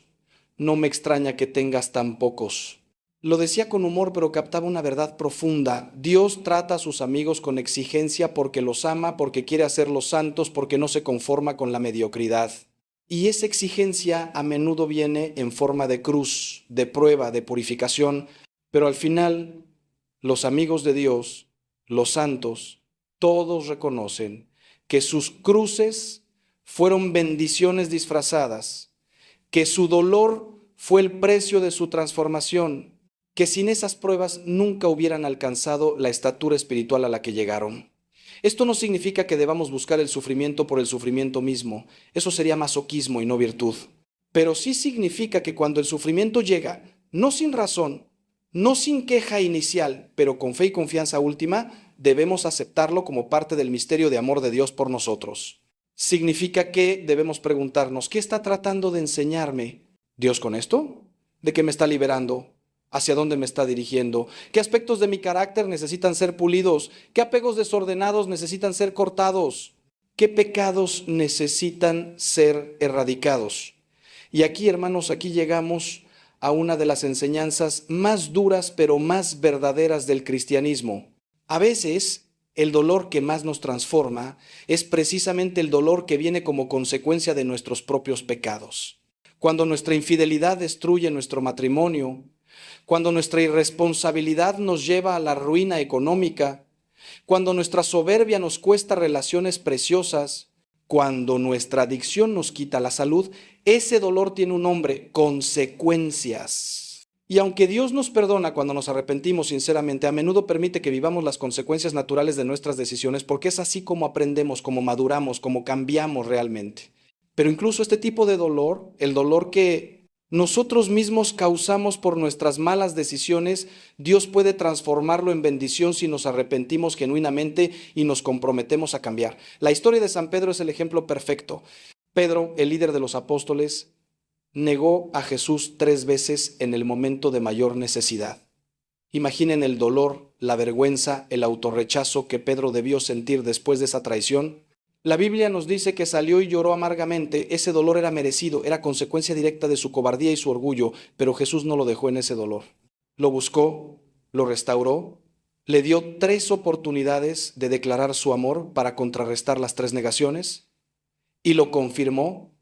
no me extraña que tengas tan pocos. Lo decía con humor, pero captaba una verdad profunda. Dios trata a sus amigos con exigencia porque los ama, porque quiere hacerlos santos, porque no se conforma con la mediocridad. Y esa exigencia a menudo viene en forma de cruz, de prueba, de purificación, pero al final los amigos de Dios, los santos, todos reconocen que sus cruces fueron bendiciones disfrazadas, que su dolor fue el precio de su transformación, que sin esas pruebas nunca hubieran alcanzado la estatura espiritual a la que llegaron. Esto no significa que debamos buscar el sufrimiento por el sufrimiento mismo, eso sería masoquismo y no virtud. Pero sí significa que cuando el sufrimiento llega, no sin razón, no sin queja inicial, pero con fe y confianza última, debemos aceptarlo como parte del misterio de amor de Dios por nosotros. Significa que debemos preguntarnos: ¿qué está tratando de enseñarme Dios con esto? ¿De qué me está liberando? ¿Hacia dónde me está dirigiendo? ¿Qué aspectos de mi carácter necesitan ser pulidos? ¿Qué apegos desordenados necesitan ser cortados? ¿Qué pecados necesitan ser erradicados? Y aquí, hermanos, aquí llegamos a una de las enseñanzas más duras pero más verdaderas del cristianismo. A veces, el dolor que más nos transforma es precisamente el dolor que viene como consecuencia de nuestros propios pecados. Cuando nuestra infidelidad destruye nuestro matrimonio, cuando nuestra irresponsabilidad nos lleva a la ruina económica, cuando nuestra soberbia nos cuesta relaciones preciosas, cuando nuestra adicción nos quita la salud, ese dolor tiene un nombre: consecuencias. Y aunque Dios nos perdona cuando nos arrepentimos sinceramente, a menudo permite que vivamos las consecuencias naturales de nuestras decisiones, porque es así como aprendemos, como maduramos, como cambiamos realmente. Pero incluso este tipo de dolor, el dolor que nosotros mismos causamos por nuestras malas decisiones, Dios puede transformarlo en bendición si nos arrepentimos genuinamente y nos comprometemos a cambiar. La historia de San Pedro es el ejemplo perfecto. Pedro, el líder de los apóstoles, negó a Jesús 3 veces en el momento de mayor necesidad. Imaginen el dolor, la vergüenza, el autorrechazo que Pedro debió sentir después de esa traición. La Biblia nos dice que salió y lloró amargamente. Ese dolor era merecido, era consecuencia directa de su cobardía y su orgullo, pero Jesús no lo dejó en ese dolor. Lo buscó, lo restauró, le dio 3 oportunidades de declarar su amor para contrarrestar las 3 negaciones y lo confirmó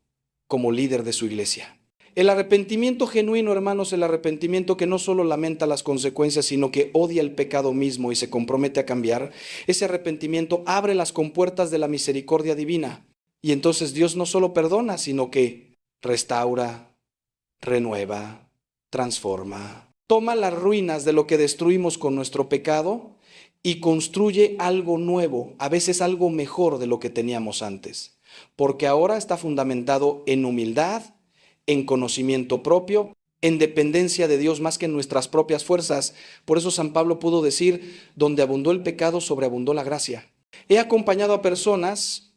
como líder de su iglesia. El arrepentimiento genuino, hermanos, el arrepentimiento que no solo lamenta las consecuencias, sino que odia el pecado mismo y se compromete a cambiar, ese arrepentimiento abre las compuertas de la misericordia divina. Y entonces Dios no solo perdona, sino que restaura, renueva, transforma. Toma las ruinas de lo que destruimos con nuestro pecado y construye algo nuevo, a veces algo mejor de lo que teníamos antes. Porque ahora está fundamentado en humildad, en conocimiento propio, en dependencia de Dios más que en nuestras propias fuerzas. Por eso San Pablo pudo decir: donde abundó el pecado, sobreabundó la gracia. He acompañado a personas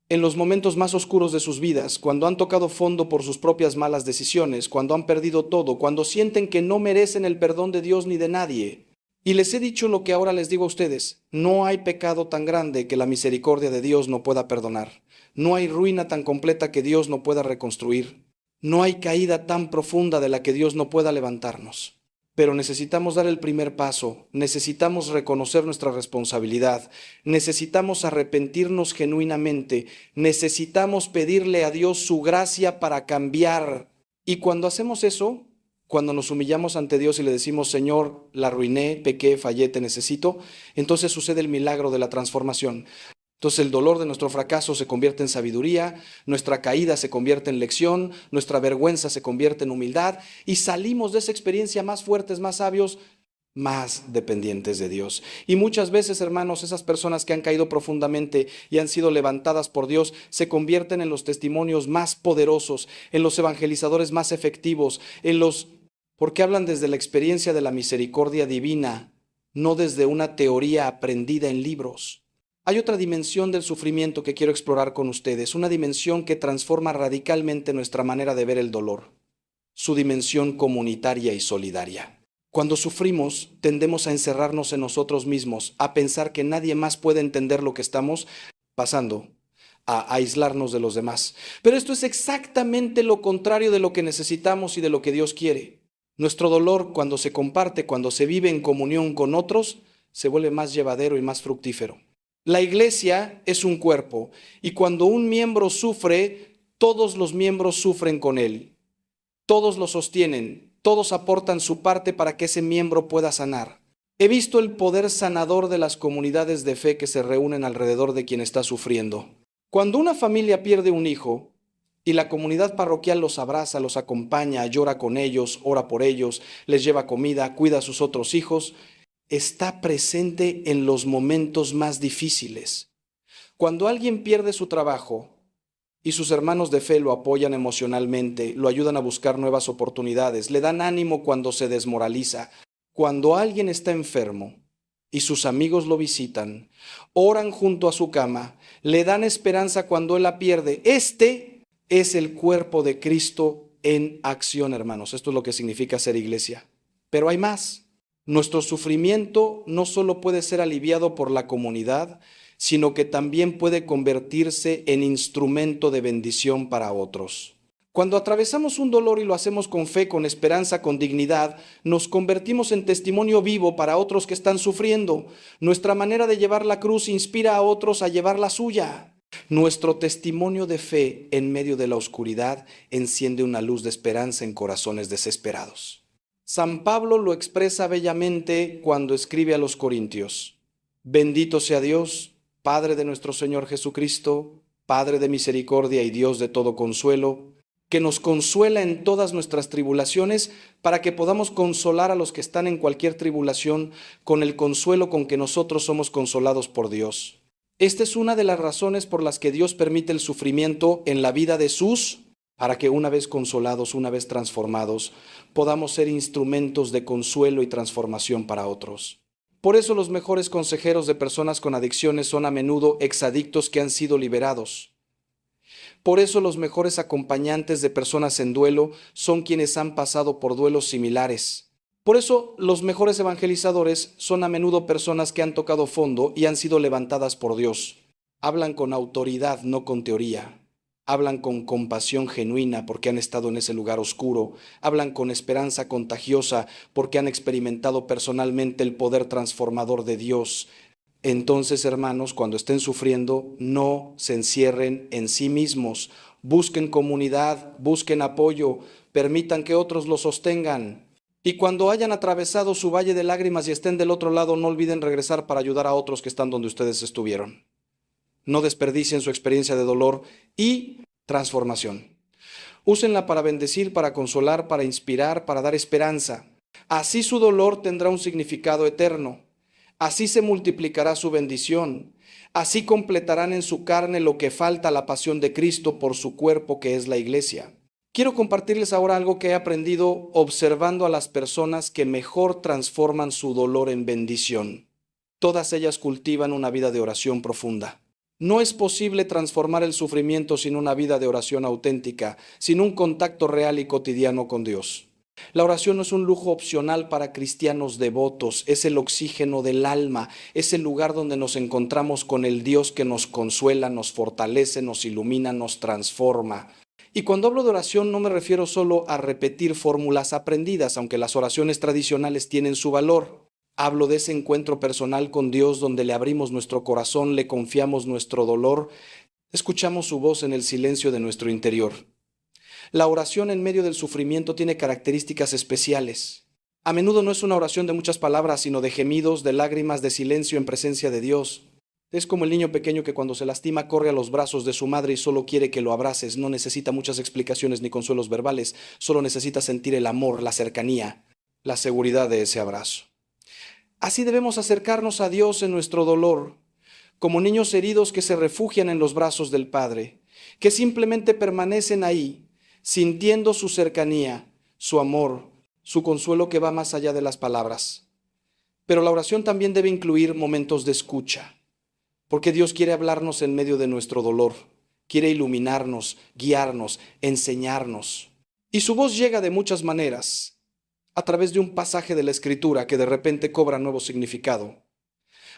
en los momentos más oscuros de sus vidas, cuando han tocado fondo por sus propias malas decisiones, cuando han perdido todo, cuando sienten que no merecen el perdón de Dios ni de nadie. Y les he dicho lo que ahora les digo a ustedes: no hay pecado tan grande que la misericordia de Dios no pueda perdonar. No hay ruina tan completa que Dios no pueda reconstruir. No hay caída tan profunda de la que Dios no pueda levantarnos. Pero necesitamos dar el primer paso, necesitamos reconocer nuestra responsabilidad, necesitamos arrepentirnos genuinamente, necesitamos pedirle a Dios su gracia para cambiar. Y cuando hacemos eso, cuando nos humillamos ante Dios y le decimos, Señor, la arruiné, pequé, fallé, te necesito, entonces sucede el milagro de la transformación. Entonces el dolor de nuestro fracaso se convierte en sabiduría, nuestra caída se convierte en lección, nuestra vergüenza se convierte en humildad y salimos de esa experiencia más fuertes, más sabios, más dependientes de Dios. Y muchas veces, hermanos, esas personas que han caído profundamente y han sido levantadas por Dios se convierten en los testimonios más poderosos, en los evangelizadores más efectivos, porque hablan desde la experiencia de la misericordia divina, no desde una teoría aprendida en libros. Hay otra dimensión del sufrimiento que quiero explorar con ustedes, una dimensión que transforma radicalmente nuestra manera de ver el dolor, su dimensión comunitaria y solidaria. Cuando sufrimos, tendemos a encerrarnos en nosotros mismos, a pensar que nadie más puede entender lo que estamos pasando, a aislarnos de los demás. Pero esto es exactamente lo contrario de lo que necesitamos y de lo que Dios quiere. Nuestro dolor, cuando se comparte, cuando se vive en comunión con otros, se vuelve más llevadero y más fructífero. La iglesia es un cuerpo y cuando un miembro sufre, todos los miembros sufren con él. Todos lo sostienen, todos aportan su parte para que ese miembro pueda sanar. He visto el poder sanador de las comunidades de fe que se reúnen alrededor de quien está sufriendo. Cuando una familia pierde un hijo y la comunidad parroquial los abraza, los acompaña, llora con ellos, ora por ellos, les lleva comida, cuida a sus otros hijos, está presente en los momentos más difíciles. Cuando alguien pierde su trabajo y sus hermanos de fe lo apoyan emocionalmente, lo ayudan a buscar nuevas oportunidades, le dan ánimo cuando se desmoraliza. Cuando alguien está enfermo y sus amigos lo visitan, oran junto a su cama, le dan esperanza cuando él la pierde. Este es el cuerpo de Cristo en acción, hermanos. Esto es lo que significa ser iglesia. Pero hay más. Nuestro sufrimiento no solo puede ser aliviado por la comunidad, sino que también puede convertirse en instrumento de bendición para otros. Cuando atravesamos un dolor y lo hacemos con fe, con esperanza, con dignidad, nos convertimos en testimonio vivo para otros que están sufriendo. Nuestra manera de llevar la cruz inspira a otros a llevar la suya. Nuestro testimonio de fe en medio de la oscuridad enciende una luz de esperanza en corazones desesperados. San Pablo lo expresa bellamente cuando escribe a los Corintios. Bendito sea Dios, Padre de nuestro Señor Jesucristo, Padre de misericordia y Dios de todo consuelo, que nos consuela en todas nuestras tribulaciones para que podamos consolar a los que están en cualquier tribulación con el consuelo con que nosotros somos consolados por Dios. Esta es una de las razones por las que Dios permite el sufrimiento en la vida de sus, para que una vez consolados, una vez transformados, podamos ser instrumentos de consuelo y transformación para otros. Por eso los mejores consejeros de personas con adicciones son a menudo exadictos que han sido liberados. Por eso los mejores acompañantes de personas en duelo son quienes han pasado por duelos similares. Por eso los mejores evangelizadores son a menudo personas que han tocado fondo y han sido levantadas por Dios. Hablan con autoridad, no con teoría. Hablan con compasión genuina porque han estado en ese lugar oscuro. Hablan con esperanza contagiosa porque han experimentado personalmente el poder transformador de Dios. Entonces, hermanos, cuando estén sufriendo, no se encierren en sí mismos. Busquen comunidad, busquen apoyo, permitan que otros los sostengan. Y cuando hayan atravesado su valle de lágrimas y estén del otro lado, no olviden regresar para ayudar a otros que están donde ustedes estuvieron. No desperdicien su experiencia de dolor y transformación. Úsenla para bendecir, para consolar, para inspirar, para dar esperanza. Así su dolor tendrá un significado eterno. Así se multiplicará su bendición. Así completarán en su carne lo que falta a la pasión de Cristo por su cuerpo que es la iglesia. Quiero compartirles ahora algo que he aprendido observando a las personas que mejor transforman su dolor en bendición. Todas ellas cultivan una vida de oración profunda. No es posible transformar el sufrimiento sin una vida de oración auténtica, sin un contacto real y cotidiano con Dios. La oración no es un lujo opcional para cristianos devotos, es el oxígeno del alma, es el lugar donde nos encontramos con el Dios que nos consuela, nos fortalece, nos ilumina, nos transforma. Y cuando hablo de oración no me refiero solo a repetir fórmulas aprendidas, aunque las oraciones tradicionales tienen su valor. Hablo de ese encuentro personal con Dios donde le abrimos nuestro corazón, le confiamos nuestro dolor, escuchamos su voz en el silencio de nuestro interior. La oración en medio del sufrimiento tiene características especiales. A menudo no es una oración de muchas palabras, sino de gemidos, de lágrimas, de silencio en presencia de Dios. Es como el niño pequeño que cuando se lastima corre a los brazos de su madre y solo quiere que lo abraces. No necesita muchas explicaciones ni consuelos verbales, solo necesita sentir el amor, la cercanía, la seguridad de ese abrazo. Así debemos acercarnos a Dios en nuestro dolor, como niños heridos que se refugian en los brazos del Padre, que simplemente permanecen ahí, sintiendo su cercanía, su amor, su consuelo que va más allá de las palabras. Pero la oración también debe incluir momentos de escucha, porque Dios quiere hablarnos en medio de nuestro dolor, quiere iluminarnos, guiarnos, enseñarnos. Y su voz llega de muchas maneras, a través de un pasaje de la Escritura que de repente cobra nuevo significado,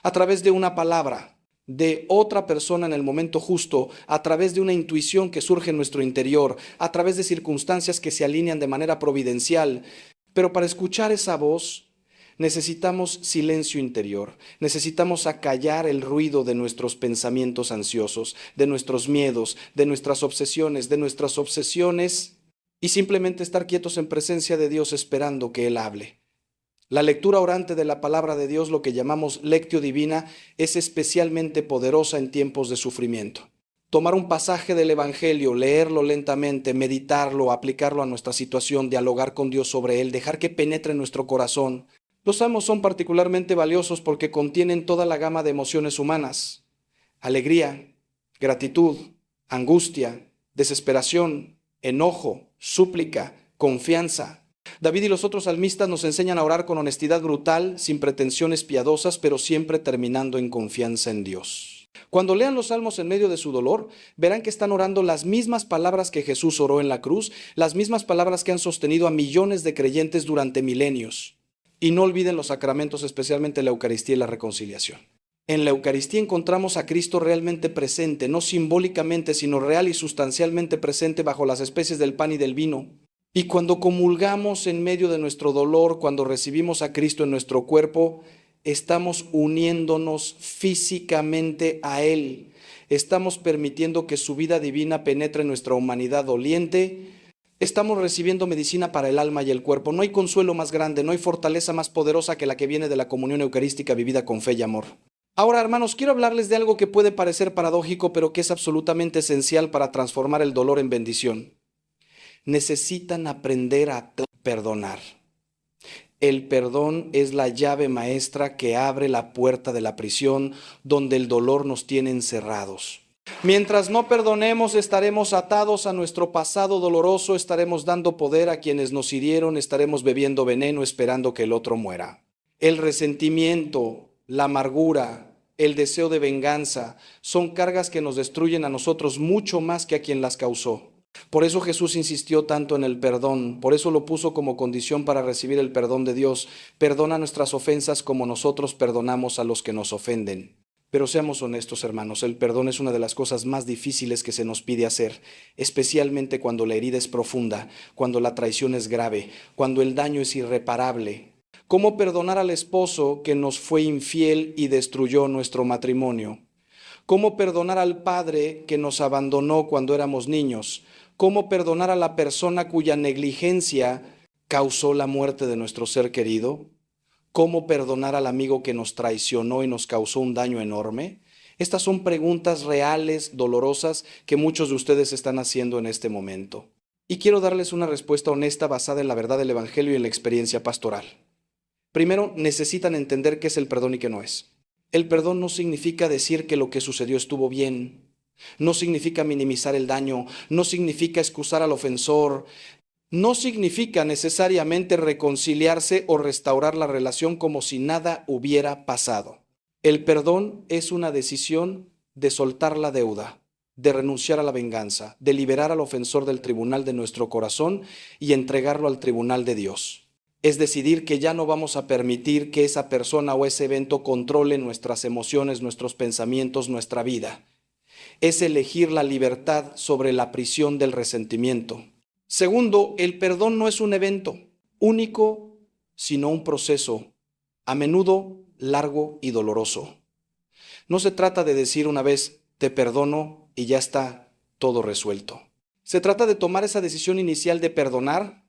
a través de una palabra de otra persona en el momento justo, a través de una intuición que surge en nuestro interior, a través de circunstancias que se alinean de manera providencial. Pero para escuchar esa voz necesitamos silencio interior, necesitamos acallar el ruido de nuestros pensamientos ansiosos, de nuestros miedos, de nuestras obsesiones, y simplemente estar quietos en presencia de Dios esperando que Él hable. La lectura orante de la palabra de Dios, lo que llamamos lectio divina, es especialmente poderosa en tiempos de sufrimiento. Tomar un pasaje del Evangelio, leerlo lentamente, meditarlo, aplicarlo a nuestra situación, dialogar con Dios sobre él, dejar que penetre en nuestro corazón. Los salmos son particularmente valiosos porque contienen toda la gama de emociones humanas: alegría, gratitud, angustia, desesperación, enojo, súplica, confianza. David y los otros salmistas nos enseñan a orar con honestidad brutal, sin pretensiones piadosas, pero siempre terminando en confianza en Dios. Cuando lean los salmos en medio de su dolor, verán que están orando las mismas palabras que Jesús oró en la cruz, las mismas palabras que han sostenido a millones de creyentes durante milenios. Y no olviden los sacramentos, especialmente la Eucaristía y la reconciliación. En la Eucaristía encontramos a Cristo realmente presente, no simbólicamente, sino real y sustancialmente presente bajo las especies del pan y del vino. Y cuando comulgamos en medio de nuestro dolor, cuando recibimos a Cristo en nuestro cuerpo, estamos uniéndonos físicamente a Él. Estamos permitiendo que su vida divina penetre en nuestra humanidad doliente. Estamos recibiendo medicina para el alma y el cuerpo. No hay consuelo más grande, no hay fortaleza más poderosa que la que viene de la comunión eucarística vivida con fe y amor. Ahora, hermanos, quiero hablarles de algo que puede parecer paradójico, pero que es absolutamente esencial para transformar el dolor en bendición. Necesitan aprender a perdonar. El perdón es la llave maestra que abre la puerta de la prisión donde el dolor nos tiene encerrados. Mientras no perdonemos, estaremos atados a nuestro pasado doloroso, estaremos dando poder a quienes nos hirieron, estaremos bebiendo veneno esperando que el otro muera. El resentimiento, la amargura, el deseo de venganza son cargas que nos destruyen a nosotros mucho más que a quien las causó. Por eso Jesús insistió tanto en el perdón, por eso lo puso como condición para recibir el perdón de Dios. Perdona nuestras ofensas como nosotros perdonamos a los que nos ofenden. Pero seamos honestos, hermanos, el perdón es una de las cosas más difíciles que se nos pide hacer, especialmente cuando la herida es profunda, cuando la traición es grave, cuando el daño es irreparable. ¿Cómo perdonar al esposo que nos fue infiel y destruyó nuestro matrimonio? ¿Cómo perdonar al padre que nos abandonó cuando éramos niños? ¿Cómo perdonar a la persona cuya negligencia causó la muerte de nuestro ser querido? ¿Cómo perdonar al amigo que nos traicionó y nos causó un daño enorme? Estas son preguntas reales, dolorosas, que muchos de ustedes están haciendo en este momento. Y quiero darles una respuesta honesta basada en la verdad del Evangelio y en la experiencia pastoral. Primero, necesitan entender qué es el perdón y qué no es. El perdón no significa decir que lo que sucedió estuvo bien. No significa minimizar el daño, no significa excusar al ofensor, no significa necesariamente reconciliarse o restaurar la relación como si nada hubiera pasado. El perdón es una decisión de soltar la deuda, de renunciar a la venganza, de liberar al ofensor del tribunal de nuestro corazón y entregarlo al tribunal de Dios. Es decidir que ya no vamos a permitir que esa persona o ese evento controle nuestras emociones, nuestros pensamientos, nuestra vida. es elegir la libertad sobre la prisión del resentimiento. Segundo, el perdón no es un evento único, sino un proceso, a menudo largo y doloroso. No se trata de decir una vez, te perdono y ya está todo resuelto. Se trata de tomar esa decisión inicial de perdonar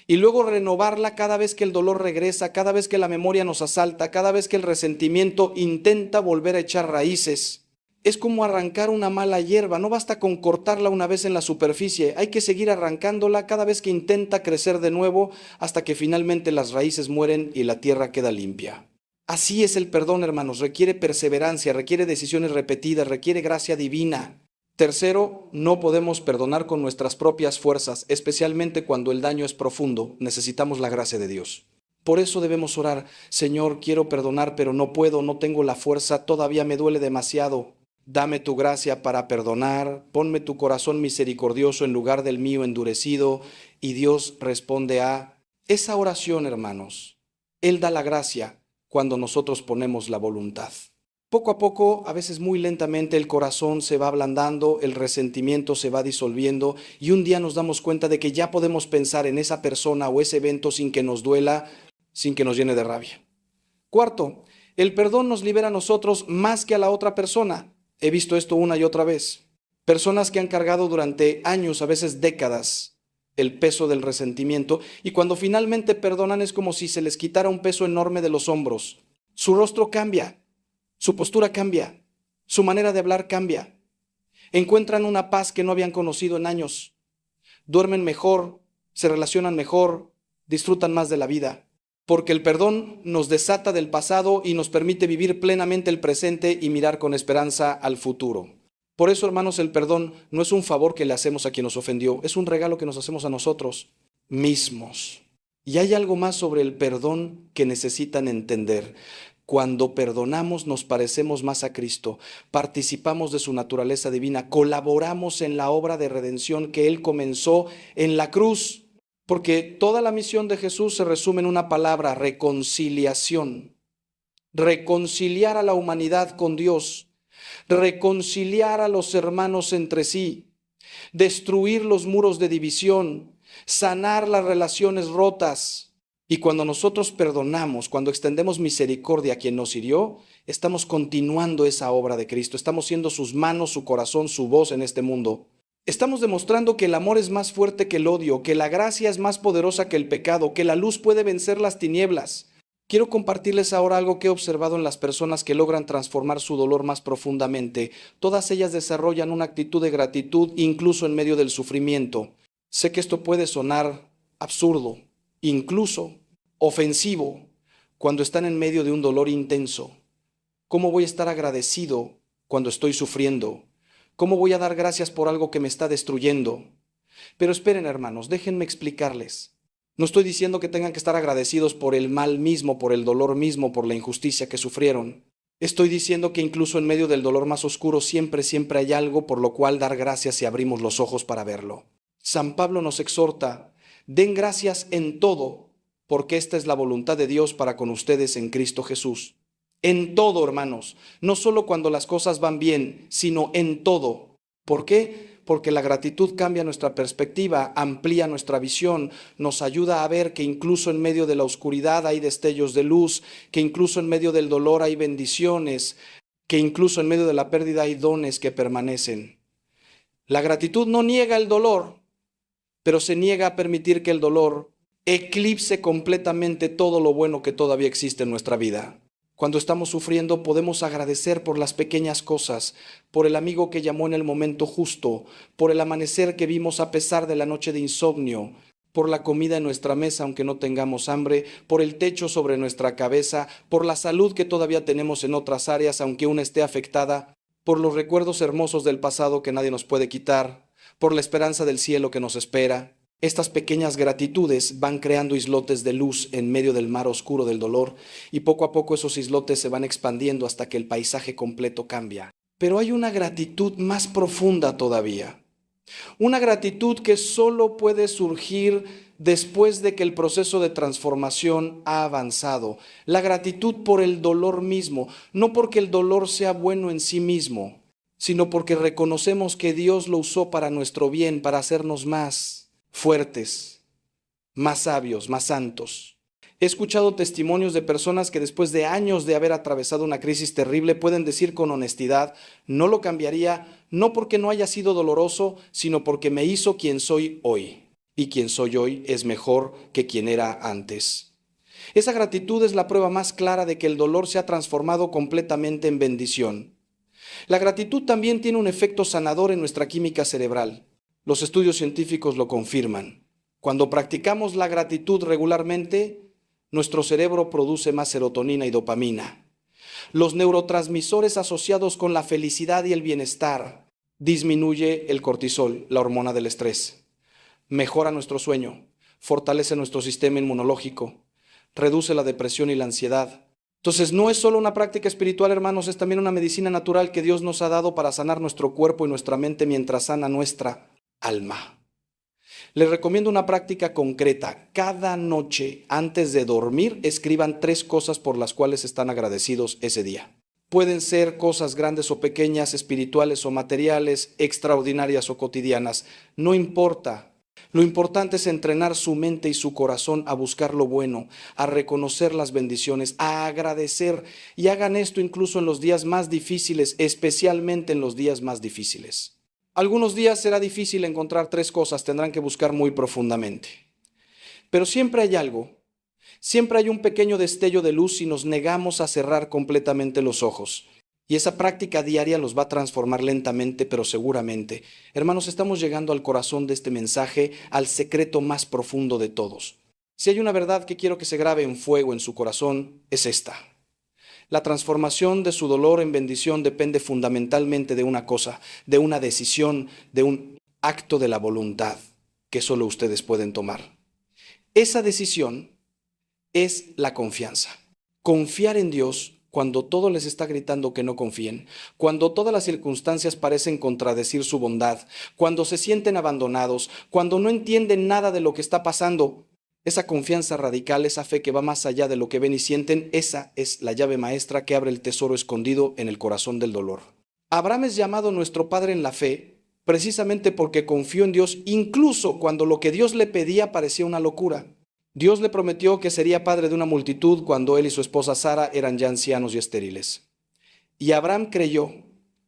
y luego renovarla cada vez que el dolor regresa, cada vez que la memoria nos asalta, cada vez que el resentimiento intenta volver a echar raíces. Es como arrancar una mala hierba, no basta con cortarla una vez en la superficie, hay que seguir arrancándola cada vez que intenta crecer de nuevo hasta que finalmente las raíces mueren y la tierra queda limpia. Así es el perdón, hermanos, requiere perseverancia, requiere decisiones repetidas, requiere gracia divina. Tercero, no podemos perdonar con nuestras propias fuerzas, especialmente cuando el daño es profundo, necesitamos la gracia de Dios. Por eso debemos orar, Señor, quiero perdonar, pero no puedo, no tengo la fuerza, todavía me duele demasiado. Dame tu gracia para perdonar, ponme tu corazón misericordioso en lugar del mío endurecido. Y Dios responde a esa oración, hermanos. Él da la gracia cuando nosotros ponemos la voluntad. Poco a poco, a veces muy lentamente, el corazón se va ablandando, el resentimiento se va disolviendo y un día nos damos cuenta de que ya podemos pensar en esa persona o ese evento sin que nos duela, sin que nos llene de rabia. Cuarto, el perdón nos libera a nosotros más que a la otra persona. He visto esto una y otra vez. Personas que han cargado durante años, a veces décadas, el peso del resentimiento y cuando finalmente perdonan es como si se les quitara un peso enorme de los hombros. Su rostro cambia, su postura cambia, su manera de hablar cambia. Encuentran una paz que no habían conocido en años. Duermen mejor, se relacionan mejor, disfrutan más de la vida. Porque el perdón nos desata del pasado y nos permite vivir plenamente el presente y mirar con esperanza al futuro. Por eso, hermanos, el perdón no es un favor que le hacemos a quien nos ofendió, es un regalo que nos hacemos a nosotros mismos. Y hay algo más sobre el perdón que necesitan entender. Cuando perdonamos nos parecemos más a Cristo, participamos de su naturaleza divina, colaboramos en la obra de redención que Él comenzó en la cruz. Porque toda la misión de Jesús se resume en una palabra, reconciliación. Reconciliar a la humanidad con Dios, reconciliar a los hermanos entre sí, destruir los muros de división, sanar las relaciones rotas. Y cuando nosotros perdonamos, cuando extendemos misericordia a quien nos hirió, estamos continuando esa obra de Cristo, estamos siendo sus manos, su corazón, su voz en este mundo. Estamos demostrando que el amor es más fuerte que el odio, que la gracia es más poderosa que el pecado, que la luz puede vencer las tinieblas. Quiero compartirles ahora algo que he observado en las personas que logran transformar su dolor más profundamente. Todas ellas desarrollan una actitud de gratitud incluso en medio del sufrimiento. Sé que esto puede sonar absurdo, incluso ofensivo, cuando están en medio de un dolor intenso. ¿Cómo voy a estar agradecido cuando estoy sufriendo? ¿Cómo voy a dar gracias por algo que me está destruyendo? Pero esperen, hermanos, déjenme explicarles. No estoy diciendo que tengan que estar agradecidos por el mal mismo, por el dolor mismo, por la injusticia que sufrieron. Estoy diciendo que incluso en medio del dolor más oscuro siempre hay algo por lo cual dar gracias si abrimos los ojos para verlo. San Pablo nos exhorta, den gracias en todo, porque esta es la voluntad de Dios para con ustedes en Cristo Jesús. En todo, hermanos, no solo cuando las cosas van bien, sino en todo. ¿Por qué? Porque la gratitud cambia nuestra perspectiva, amplía nuestra visión, nos ayuda a ver que incluso en medio de la oscuridad hay destellos de luz, que incluso en medio del dolor hay bendiciones, que incluso en medio de la pérdida hay dones que permanecen. La gratitud no niega el dolor, pero se niega a permitir que el dolor eclipse completamente todo lo bueno que todavía existe en nuestra vida. Cuando estamos sufriendo podemos agradecer por las pequeñas cosas, por el amigo que llamó en el momento justo, por el amanecer que vimos a pesar de la noche de insomnio, por la comida en nuestra mesa aunque no tengamos hambre, por el techo sobre nuestra cabeza, por la salud que todavía tenemos en otras áreas aunque una esté afectada, por los recuerdos hermosos del pasado que nadie nos puede quitar, por la esperanza del cielo que nos espera. Estas pequeñas gratitudes van creando islotes de luz en medio del mar oscuro del dolor y poco a poco esos islotes se van expandiendo hasta que el paisaje completo cambia. Pero hay una gratitud más profunda todavía. Una gratitud que solo puede surgir después de que el proceso de transformación ha avanzado. La gratitud por el dolor mismo, no porque el dolor sea bueno en sí mismo, sino porque reconocemos que Dios lo usó para nuestro bien, para hacernos más fuertes, más sabios, más santos. He escuchado testimonios de personas que después de años de haber atravesado una crisis terrible pueden decir con honestidad, no lo cambiaría, no porque no haya sido doloroso, sino porque me hizo quien soy hoy. Y quien soy hoy es mejor que quien era antes. Esa gratitud es la prueba más clara de que el dolor se ha transformado completamente en bendición. La gratitud también tiene un efecto sanador en nuestra química cerebral. Los estudios científicos lo confirman. Cuando practicamos la gratitud regularmente, nuestro cerebro produce más serotonina y dopamina. Los neurotransmisores asociados con la felicidad y el bienestar disminuye el cortisol, la hormona del estrés. Mejora nuestro sueño, fortalece nuestro sistema inmunológico, reduce la depresión y la ansiedad. Entonces no es solo una práctica espiritual, hermanos, es también una medicina natural que Dios nos ha dado para sanar nuestro cuerpo y nuestra mente mientras sana nuestra alma. Les recomiendo una práctica concreta. Cada noche antes de dormir, escriban 3 cosas por las cuales están agradecidos ese día. Pueden ser cosas grandes o pequeñas, espirituales o materiales, extraordinarias o cotidianas. No importa. Lo importante es entrenar su mente y su corazón a buscar lo bueno, a reconocer las bendiciones, a agradecer. Y hagan esto incluso en los días más difíciles, especialmente en los días más difíciles. Algunos días será difícil encontrar 3 cosas, tendrán que buscar muy profundamente. Pero siempre hay algo, siempre hay un pequeño destello de luz si nos negamos a cerrar completamente los ojos. Y esa práctica diaria los va a transformar lentamente, pero seguramente. Hermanos, estamos llegando al corazón de este mensaje, al secreto más profundo de todos. Si hay una verdad que quiero que se grabe en fuego en su corazón, es esta. La transformación de su dolor en bendición depende fundamentalmente de una cosa, de una decisión, de un acto de la voluntad que solo ustedes pueden tomar. Esa decisión es la confianza. Confiar en Dios cuando todo les está gritando que no confíen, cuando todas las circunstancias parecen contradecir su bondad, cuando se sienten abandonados, cuando no entienden nada de lo que está pasando. Esa confianza radical, esa fe que va más allá de lo que ven y sienten, esa es la llave maestra que abre el tesoro escondido en el corazón del dolor. Abraham es llamado nuestro padre en la fe precisamente porque confió en Dios incluso cuando lo que Dios le pedía parecía una locura. Dios le prometió que sería padre de una multitud cuando él y su esposa Sara eran ya ancianos y estériles. Y Abraham creyó,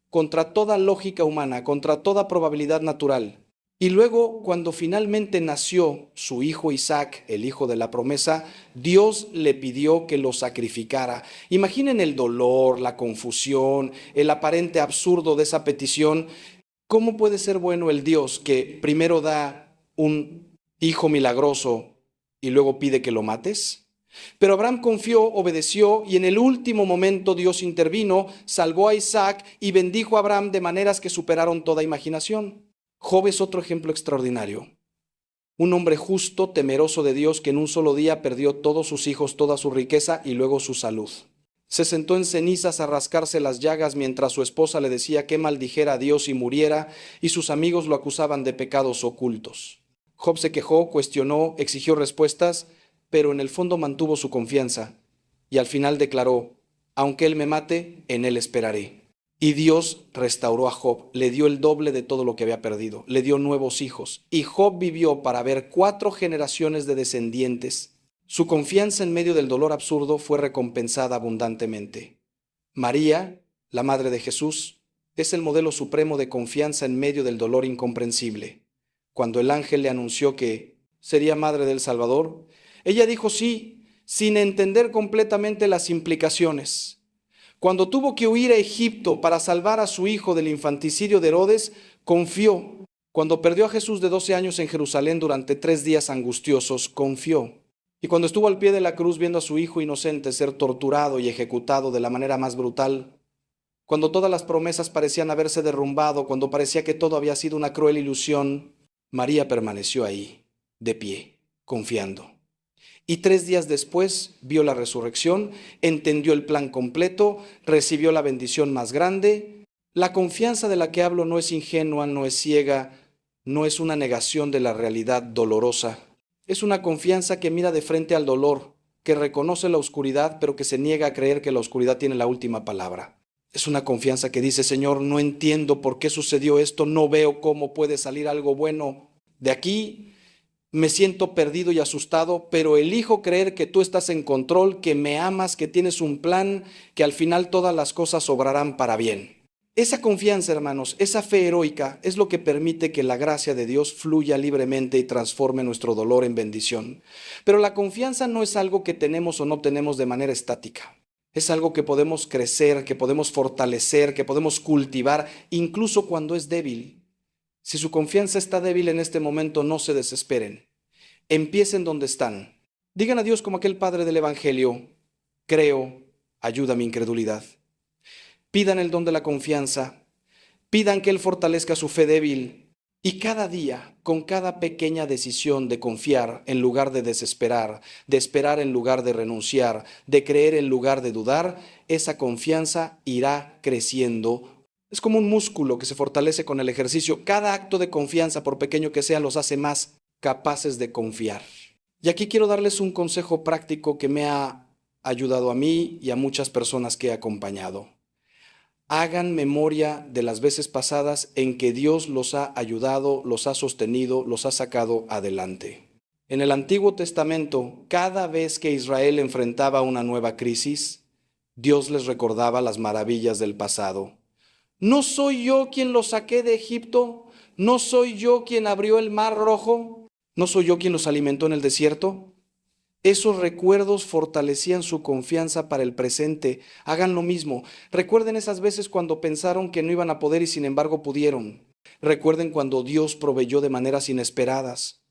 contra toda lógica humana, contra toda probabilidad natural. Y luego, cuando finalmente nació su hijo Isaac, el hijo de la promesa, Dios le pidió que lo sacrificara. Imaginen el dolor, la confusión, el aparente absurdo de esa petición. ¿Cómo puede ser bueno el Dios que primero da un hijo milagroso y luego pide que lo mates? Pero Abraham confió, obedeció y en el último momento Dios intervino, salvó a Isaac y bendijo a Abraham de maneras que superaron toda imaginación. Job es otro ejemplo extraordinario. Un hombre justo, temeroso de Dios, que en un solo día perdió todos sus hijos, toda su riqueza y luego su salud. Se sentó en cenizas a rascarse las llagas mientras su esposa le decía que maldijera a Dios y muriera, y sus amigos lo acusaban de pecados ocultos. Job se quejó, cuestionó, exigió respuestas, pero en el fondo mantuvo su confianza y al final declaró, aunque él me mate, en él esperaré. Y Dios restauró a Job, le dio el doble de todo lo que había perdido, le dio nuevos hijos. Y Job vivió para ver 4 generaciones de descendientes. Su confianza en medio del dolor absurdo fue recompensada abundantemente. María, la madre de Jesús, es el modelo supremo de confianza en medio del dolor incomprensible. Cuando el ángel le anunció que sería madre del Salvador, ella dijo sí, sin entender completamente las implicaciones. Cuando tuvo que huir a Egipto para salvar a su hijo del infanticidio de Herodes, confió. Cuando perdió a Jesús de 12 años en Jerusalén durante 3 días angustiosos, confió. Y cuando estuvo al pie de la cruz viendo a su hijo inocente ser torturado y ejecutado de la manera más brutal, cuando todas las promesas parecían haberse derrumbado, cuando parecía que todo había sido una cruel ilusión, María permaneció ahí, de pie, confiando. Y 3 días después vio la resurrección, entendió el plan completo, recibió la bendición más grande. La confianza de la que hablo no es ingenua, no es ciega, no es una negación de la realidad dolorosa. Es una confianza que mira de frente al dolor, que reconoce la oscuridad, pero que se niega a creer que la oscuridad tiene la última palabra. Es una confianza que dice, Señor, no entiendo por qué sucedió esto, no veo cómo puede salir algo bueno de aquí, me siento perdido y asustado, pero elijo creer que tú estás en control, que me amas, que tienes un plan, que al final todas las cosas obrarán para bien. Esa confianza, hermanos, esa fe heroica es lo que permite que la gracia de Dios fluya libremente y transforme nuestro dolor en bendición. Pero la confianza no es algo que tenemos o no tenemos de manera estática. Es algo que podemos crecer, que podemos fortalecer, que podemos cultivar, incluso cuando es débil. Si su confianza está débil en este momento, no se desesperen. Empiecen donde están. Digan a Dios como aquel padre del Evangelio, creo, ayuda a mi incredulidad. Pidan el don de la confianza, pidan que Él fortalezca su fe débil y cada día, con cada pequeña decisión de confiar en lugar de desesperar, de esperar en lugar de renunciar, de creer en lugar de dudar, esa confianza irá creciendo. Es como un músculo que se fortalece con el ejercicio. Cada acto de confianza, por pequeño que sea, los hace más capaces de confiar. Y aquí quiero darles un consejo práctico que me ha ayudado a mí y a muchas personas que he acompañado. Hagan memoria de las veces pasadas en que Dios los ha ayudado, los ha sostenido, los ha sacado adelante. En el Antiguo Testamento, cada vez que Israel enfrentaba una nueva crisis, Dios les recordaba las maravillas del pasado. ¿No soy yo quien los saqué de Egipto? ¿No soy yo quien abrió el mar rojo? ¿No soy yo quien los alimentó en el desierto? Esos recuerdos fortalecían su confianza para el presente. Hagan lo mismo. Recuerden esas veces cuando pensaron que no iban a poder y sin embargo pudieron. Recuerden cuando Dios proveyó de maneras inesperadas.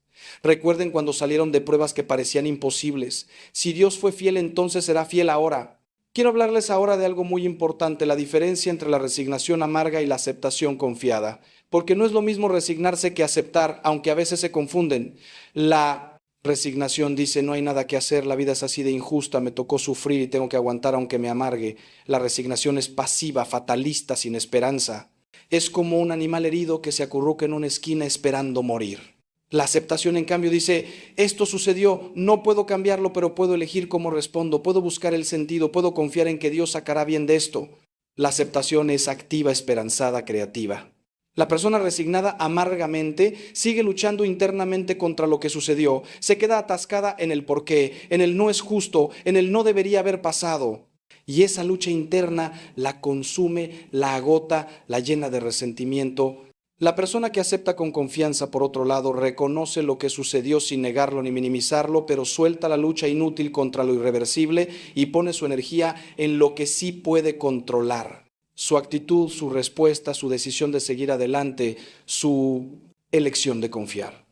Recuerden cuando salieron de pruebas que parecían imposibles. Si Dios fue fiel, entonces será fiel ahora. Quiero hablarles ahora de algo muy importante, la diferencia entre la resignación amarga y la aceptación confiada. Porque no es lo mismo resignarse que aceptar, aunque a veces se confunden. La resignación dice, no hay nada que hacer, la vida es así de injusta, me tocó sufrir y tengo que aguantar aunque me amargue. La resignación es pasiva, fatalista, sin esperanza. Es como un animal herido que se acurruca en una esquina esperando morir. La aceptación, en cambio, dice, esto sucedió, no puedo cambiarlo, pero puedo elegir cómo respondo, puedo buscar el sentido, puedo confiar en que Dios sacará bien de esto. La aceptación es activa, esperanzada, creativa. La persona resignada amargamente sigue luchando internamente contra lo que sucedió. Se queda atascada en el por qué, en el no es justo, en el no debería haber pasado. Y esa lucha interna la consume, la agota, la llena de resentimiento. La persona que acepta con confianza, por otro lado, reconoce lo que sucedió sin negarlo ni minimizarlo, pero suelta la lucha inútil contra lo irreversible y pone su energía en lo que sí puede controlar. Su actitud, su respuesta, su decisión de seguir adelante, su elección de confiar.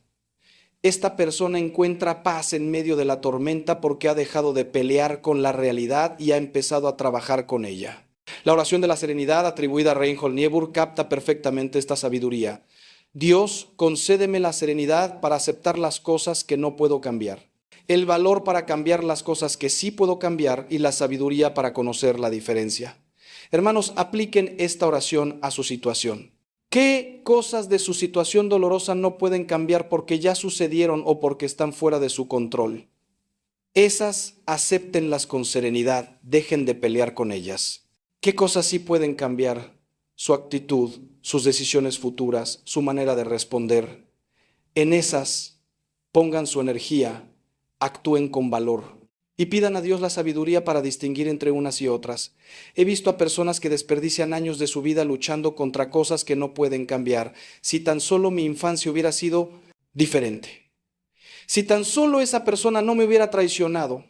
Esta persona encuentra paz en medio de la tormenta porque ha dejado de pelear con la realidad y ha empezado a trabajar con ella. La oración de la serenidad atribuida a Reinhold Niebuhr capta perfectamente esta sabiduría. Dios, concédeme la serenidad para aceptar las cosas que no puedo cambiar, el valor para cambiar las cosas que sí puedo cambiar y la sabiduría para conocer la diferencia. Hermanos, apliquen esta oración a su situación. ¿Qué cosas de su situación dolorosa no pueden cambiar porque ya sucedieron o porque están fuera de su control? Esas acéptenlas con serenidad, dejen de pelear con ellas. ¿Qué cosas sí pueden cambiar? Su actitud, sus decisiones futuras, su manera de responder. En esas pongan su energía, actúen con valor. Y pidan a Dios la sabiduría para distinguir entre unas y otras. He visto a personas que desperdician años de su vida luchando contra cosas que no pueden cambiar. Si tan solo mi infancia hubiera sido diferente. Si tan solo esa persona no me hubiera traicionado.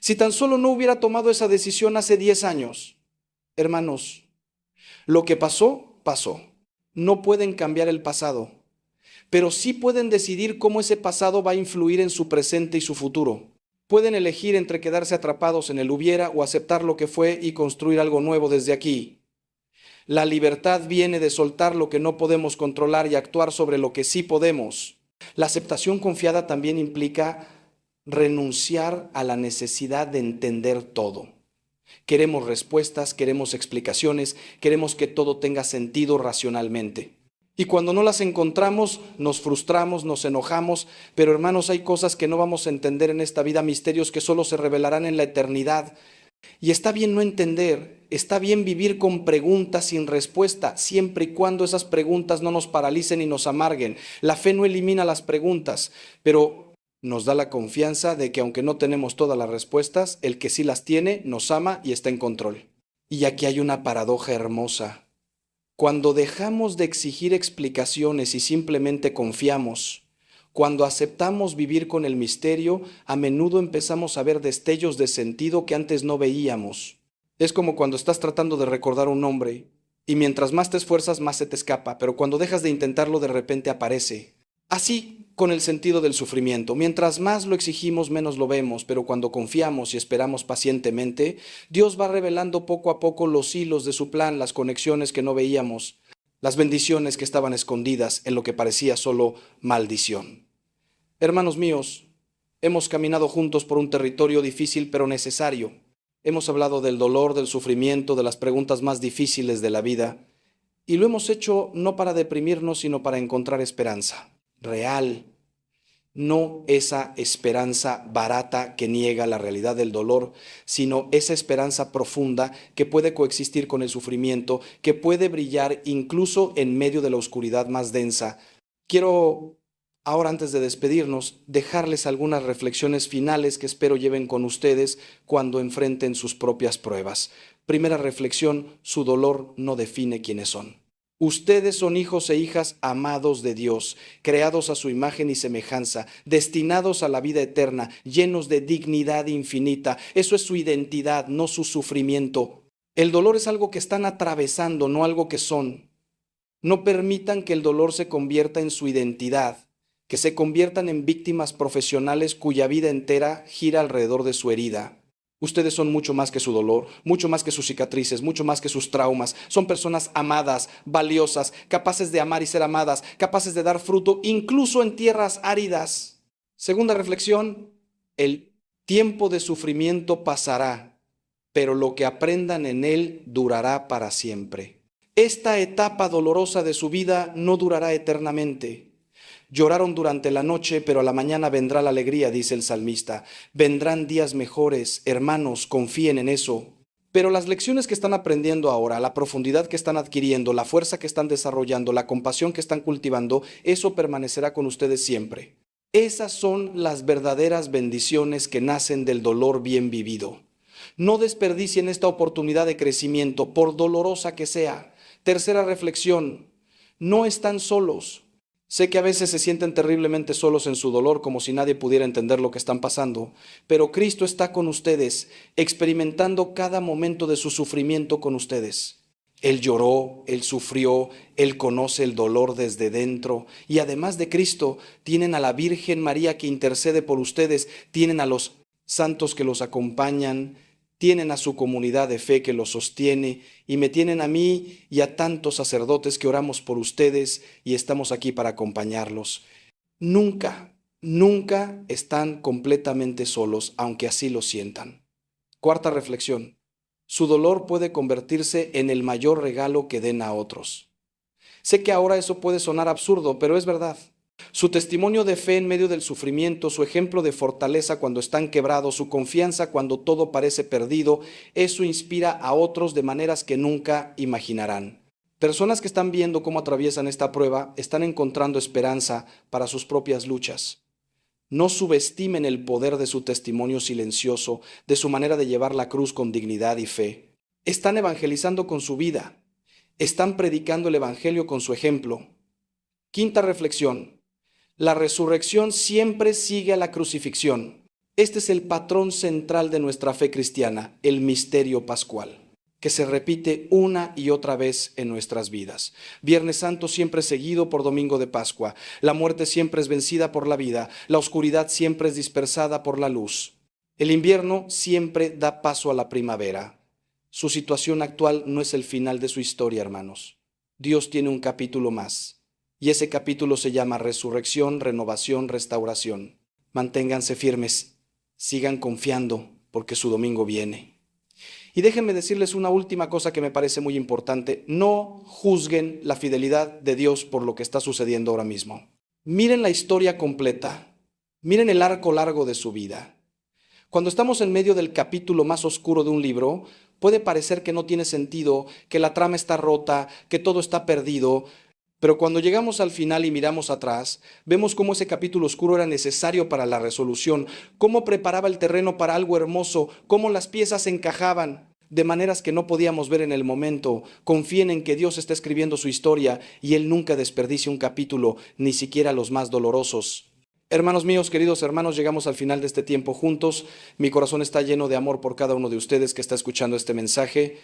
Si tan solo no hubiera tomado esa decisión hace 10 años. Hermanos, lo que pasó, pasó. No pueden cambiar el pasado, pero sí pueden decidir cómo ese pasado va a influir en su presente y su futuro. Pueden elegir entre quedarse atrapados en el hubiera o aceptar lo que fue y construir algo nuevo desde aquí. La libertad viene de soltar lo que no podemos controlar y actuar sobre lo que sí podemos. La aceptación confiada también implica renunciar a la necesidad de entender todo. Queremos respuestas, queremos explicaciones, queremos que todo tenga sentido racionalmente. Y cuando no las encontramos, nos frustramos, nos enojamos, pero hermanos, hay cosas que no vamos a entender en esta vida, misterios que solo se revelarán en la eternidad. Y está bien no entender, está bien vivir con preguntas sin respuesta, siempre y cuando esas preguntas no nos paralicen y nos amarguen. La fe no elimina las preguntas, pero nos da la confianza de que aunque no tenemos todas las respuestas, el que sí las tiene nos ama y está en control. Y aquí hay una paradoja hermosa. Cuando dejamos de exigir explicaciones y simplemente confiamos, cuando aceptamos vivir con el misterio, a menudo empezamos a ver destellos de sentido que antes no veíamos. Es como cuando estás tratando de recordar un nombre y mientras más te esfuerzas, más se te escapa, pero cuando dejas de intentarlo, de repente aparece. Así con el sentido del sufrimiento. Mientras más lo exigimos, menos lo vemos, pero cuando confiamos y esperamos pacientemente, Dios va revelando poco a poco los hilos de su plan, las conexiones que no veíamos, las bendiciones que estaban escondidas en lo que parecía solo maldición. Hermanos míos, hemos caminado juntos por un territorio difícil pero necesario. Hemos hablado del dolor, del sufrimiento, de las preguntas más difíciles de la vida, y lo hemos hecho no para deprimirnos, sino para encontrar esperanza real, no esa esperanza barata que niega la realidad del dolor, sino esa esperanza profunda que puede coexistir con el sufrimiento, que puede brillar incluso en medio de la oscuridad más densa. Quiero ahora, antes de despedirnos, dejarles algunas reflexiones finales que espero lleven con ustedes cuando enfrenten sus propias pruebas. Primera reflexión: su dolor no define quiénes son. Ustedes son hijos e hijas amados de Dios, creados a su imagen y semejanza, destinados a la vida eterna, llenos de dignidad infinita. Eso es su identidad, no su sufrimiento. El dolor es algo que están atravesando, no algo que son. No permitan que el dolor se convierta en su identidad, que se conviertan en víctimas profesionales cuya vida entera gira alrededor de su herida. Ustedes son mucho más que su dolor, mucho más que sus cicatrices, mucho más que sus traumas. Son personas amadas, valiosas, capaces de amar y ser amadas, capaces de dar fruto incluso en tierras áridas. Segunda reflexión: el tiempo de sufrimiento pasará, pero lo que aprendan en él durará para siempre. Esta etapa dolorosa de su vida no durará eternamente. Lloraron durante la noche, pero a la mañana vendrá la alegría, dice el salmista. Vendrán días mejores, hermanos, confíen en eso. Pero las lecciones que están aprendiendo ahora, la profundidad que están adquiriendo, la fuerza que están desarrollando, la compasión que están cultivando, eso permanecerá con ustedes siempre. Esas son las verdaderas bendiciones que nacen del dolor bien vivido. No desperdicien esta oportunidad de crecimiento, por dolorosa que sea. Tercera reflexión: no están solos. Sé que a veces se sienten terriblemente solos en su dolor, como si nadie pudiera entender lo que están pasando, pero Cristo está con ustedes, experimentando cada momento de su sufrimiento con ustedes. Él lloró, Él sufrió, Él conoce el dolor desde dentro, y además de Cristo, tienen a la Virgen María que intercede por ustedes, tienen a los santos que los acompañan, tienen a su comunidad de fe que los sostiene, y me tienen a mí y a tantos sacerdotes que oramos por ustedes y estamos aquí para acompañarlos. Nunca, nunca están completamente solos, aunque así lo sientan. Cuarta reflexión: su dolor puede convertirse en el mayor regalo que den a otros. Sé que ahora eso puede sonar absurdo, pero es verdad. Su testimonio de fe en medio del sufrimiento, su ejemplo de fortaleza cuando están quebrados, su confianza cuando todo parece perdido, eso inspira a otros de maneras que nunca imaginarán. Personas que están viendo cómo atraviesan esta prueba están encontrando esperanza para sus propias luchas. No subestimen el poder de su testimonio silencioso, de su manera de llevar la cruz con dignidad y fe. Están evangelizando con su vida. Están predicando el evangelio con su ejemplo. Quinta reflexión: la resurrección siempre sigue a la crucifixión. Este es el patrón central de nuestra fe cristiana, el misterio pascual, que se repite una y otra vez en nuestras vidas. Viernes Santo siempre es seguido por Domingo de Pascua. La muerte siempre es vencida por la vida. La oscuridad siempre es dispersada por la luz. El invierno siempre da paso a la primavera. Su situación actual no es el final de su historia, hermanos. Dios tiene un capítulo más. Y ese capítulo se llama resurrección, renovación, restauración. Manténganse firmes, sigan confiando, porque su domingo viene. Y déjenme decirles una última cosa que me parece muy importante. No juzguen la fidelidad de Dios por lo que está sucediendo ahora mismo. Miren la historia completa. Miren el arco largo de su vida. Cuando estamos en medio del capítulo más oscuro de un libro, puede parecer que no tiene sentido, que la trama está rota, que todo está perdido, pero cuando llegamos al final y miramos atrás, vemos cómo ese capítulo oscuro era necesario para la resolución, cómo preparaba el terreno para algo hermoso, cómo las piezas encajaban de maneras que no podíamos ver en el momento. Confíen en que Dios está escribiendo su historia y Él nunca desperdicia un capítulo, ni siquiera los más dolorosos. Hermanos míos, queridos hermanos, llegamos al final de este tiempo juntos. Mi corazón está lleno de amor por cada uno de ustedes que está escuchando este mensaje.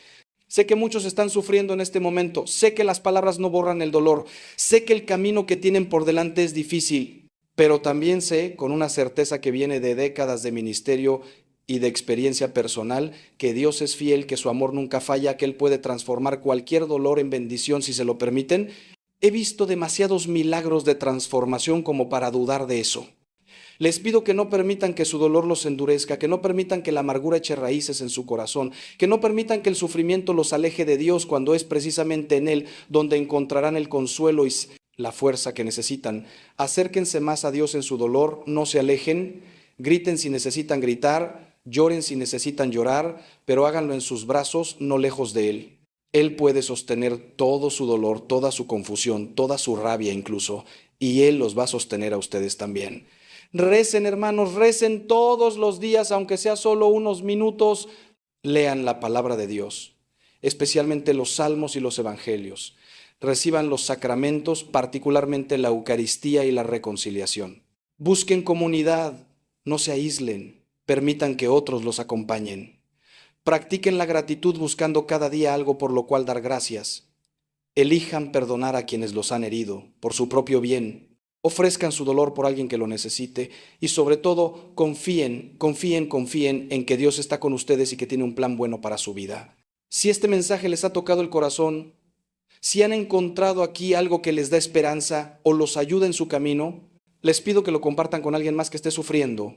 Sé que muchos están sufriendo en este momento. Sé que las palabras no borran el dolor. Sé que el camino que tienen por delante es difícil. Pero también sé, con una certeza que viene de décadas de ministerio y de experiencia personal, que Dios es fiel, que su amor nunca falla, que Él puede transformar cualquier dolor en bendición si se lo permiten. He visto demasiados milagros de transformación como para dudar de eso. Les pido que no permitan que su dolor los endurezca, que no permitan que la amargura eche raíces en su corazón, que no permitan que el sufrimiento los aleje de Dios cuando es precisamente en Él donde encontrarán el consuelo y la fuerza que necesitan. Acérquense más a Dios en su dolor, no se alejen, griten si necesitan gritar, lloren si necesitan llorar, pero háganlo en sus brazos, no lejos de Él. Él puede sostener todo su dolor, toda su confusión, toda su rabia incluso, y Él los va a sostener a ustedes también. Recen, hermanos, recen todos los días, aunque sea solo unos minutos, lean la palabra de Dios, especialmente los salmos y los evangelios. Reciban los sacramentos, particularmente la Eucaristía y la reconciliación. Busquen comunidad, no se aíslen, permitan que otros los acompañen. Practiquen la gratitud buscando cada día algo por lo cual dar gracias. Elijan perdonar a quienes los han herido, por su propio bien. Ofrezcan su dolor por alguien que lo necesite y sobre todo confíen en que Dios está con ustedes y que tiene un plan bueno para su vida. Si este mensaje les ha tocado el corazón, si han encontrado aquí algo que les da esperanza o los ayuda en su camino, les pido que lo compartan con alguien más que esté sufriendo.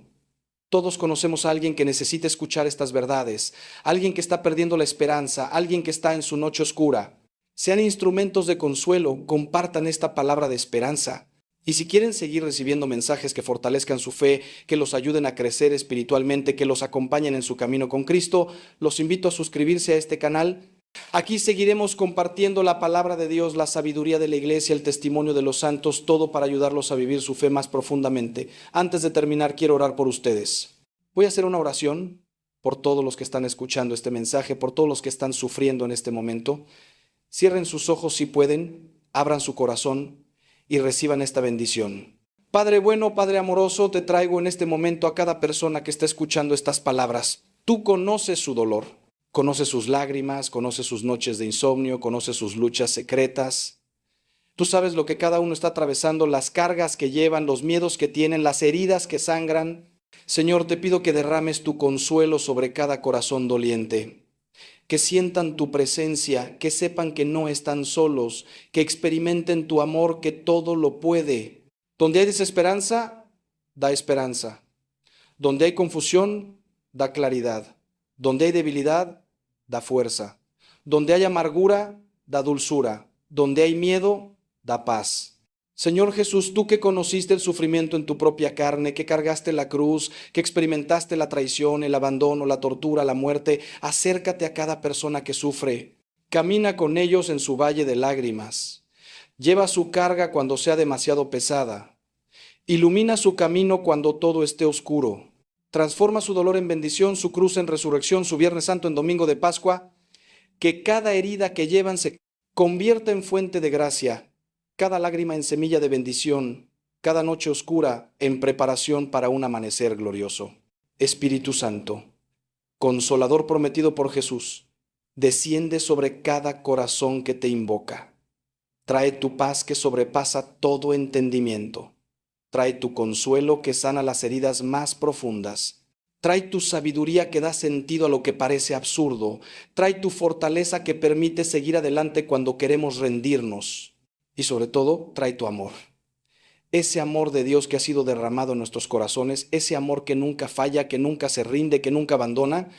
Todos conocemos a alguien que necesita escuchar estas verdades, alguien que está perdiendo la esperanza, alguien que está en su noche oscura. Sean instrumentos de consuelo, compartan esta palabra de esperanza. Y si quieren seguir recibiendo mensajes que fortalezcan su fe, que los ayuden a crecer espiritualmente, que los acompañen en su camino con Cristo, los invito a suscribirse a este canal. Aquí seguiremos compartiendo la palabra de Dios, la sabiduría de la iglesia, el testimonio de los santos, todo para ayudarlos a vivir su fe más profundamente. Antes de terminar, quiero orar por ustedes. Voy a hacer una oración por todos los que están escuchando este mensaje, por todos los que están sufriendo en este momento. Cierren sus ojos si pueden, abran su corazón y reciban esta bendición. Padre bueno, Padre amoroso, te traigo en este momento a cada persona que está escuchando estas palabras. Tú conoces su dolor. Conoces sus lágrimas, conoces sus noches de insomnio, conoces sus luchas secretas. Tú sabes lo que cada uno está atravesando, las cargas que llevan, los miedos que tienen, las heridas que sangran. Señor, te pido que derrames tu consuelo sobre cada corazón doliente. Que sientan tu presencia, que sepan que no están solos, que experimenten tu amor que todo lo puede. Donde hay desesperanza, da esperanza. Donde hay confusión, da claridad. Donde hay debilidad, da fuerza. Donde hay amargura, da dulzura. Donde hay miedo, da paz. Señor Jesús, tú que conociste el sufrimiento en tu propia carne, que cargaste la cruz, que experimentaste la traición, el abandono, la tortura, la muerte, acércate a cada persona que sufre. Camina con ellos en su valle de lágrimas. Lleva su carga cuando sea demasiado pesada. Ilumina su camino cuando todo esté oscuro. Transforma su dolor en bendición, su cruz en resurrección, su Viernes Santo en domingo de Pascua. Que cada herida que llevan se convierta en fuente de gracia, cada lágrima en semilla de bendición, cada noche oscura en preparación para un amanecer glorioso. Espíritu Santo, Consolador prometido por Jesús, desciende sobre cada corazón que te invoca. Trae tu paz que sobrepasa todo entendimiento. Trae tu consuelo que sana las heridas más profundas. Trae tu sabiduría que da sentido a lo que parece absurdo. Trae tu fortaleza que permite seguir adelante cuando queremos rendirnos. Y sobre todo, trae tu amor. Ese amor de Dios que ha sido derramado en nuestros corazones, ese amor que nunca falla, que nunca se rinde, que nunca abandona.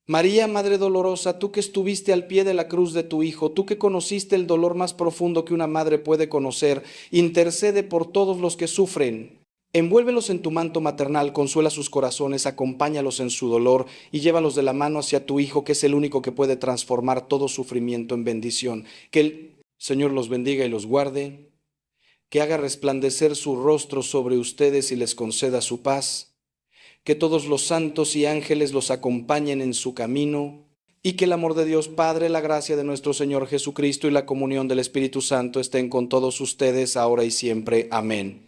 María, Madre dolorosa, tú que estuviste al pie de la cruz de tu Hijo, tú que conociste el dolor más profundo que una madre puede conocer, intercede por todos los que sufren. Envuélvelos en tu manto maternal, consuela sus corazones, acompáñalos en su dolor y llévalos de la mano hacia tu Hijo, que es el único que puede transformar todo sufrimiento en bendición. Que el Señor los bendiga y los guarde, que haga resplandecer su rostro sobre ustedes y les conceda su paz, que todos los santos y ángeles los acompañen en su camino, y que el amor de Dios Padre, la gracia de nuestro Señor Jesucristo y la comunión del Espíritu Santo estén con todos ustedes ahora y siempre. Amén.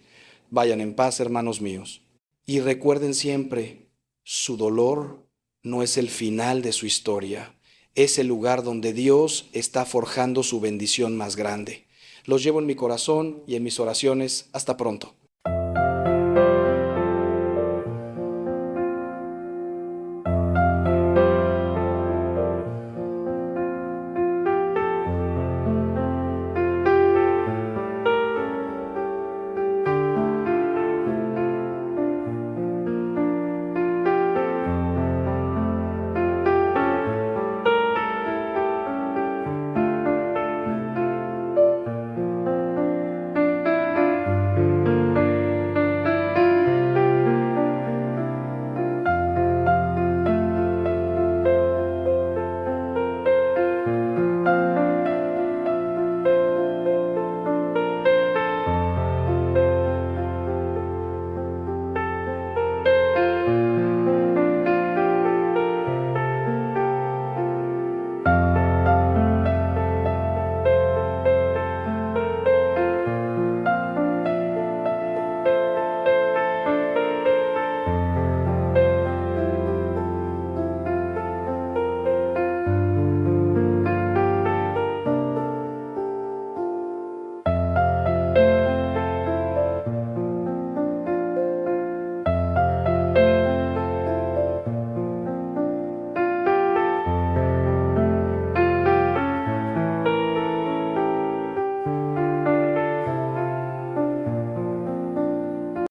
Vayan en paz, hermanos míos. Y recuerden siempre, su dolor no es el final de su historia, es el lugar donde Dios está forjando su bendición más grande. Los llevo en mi corazón y en mis oraciones. Hasta pronto.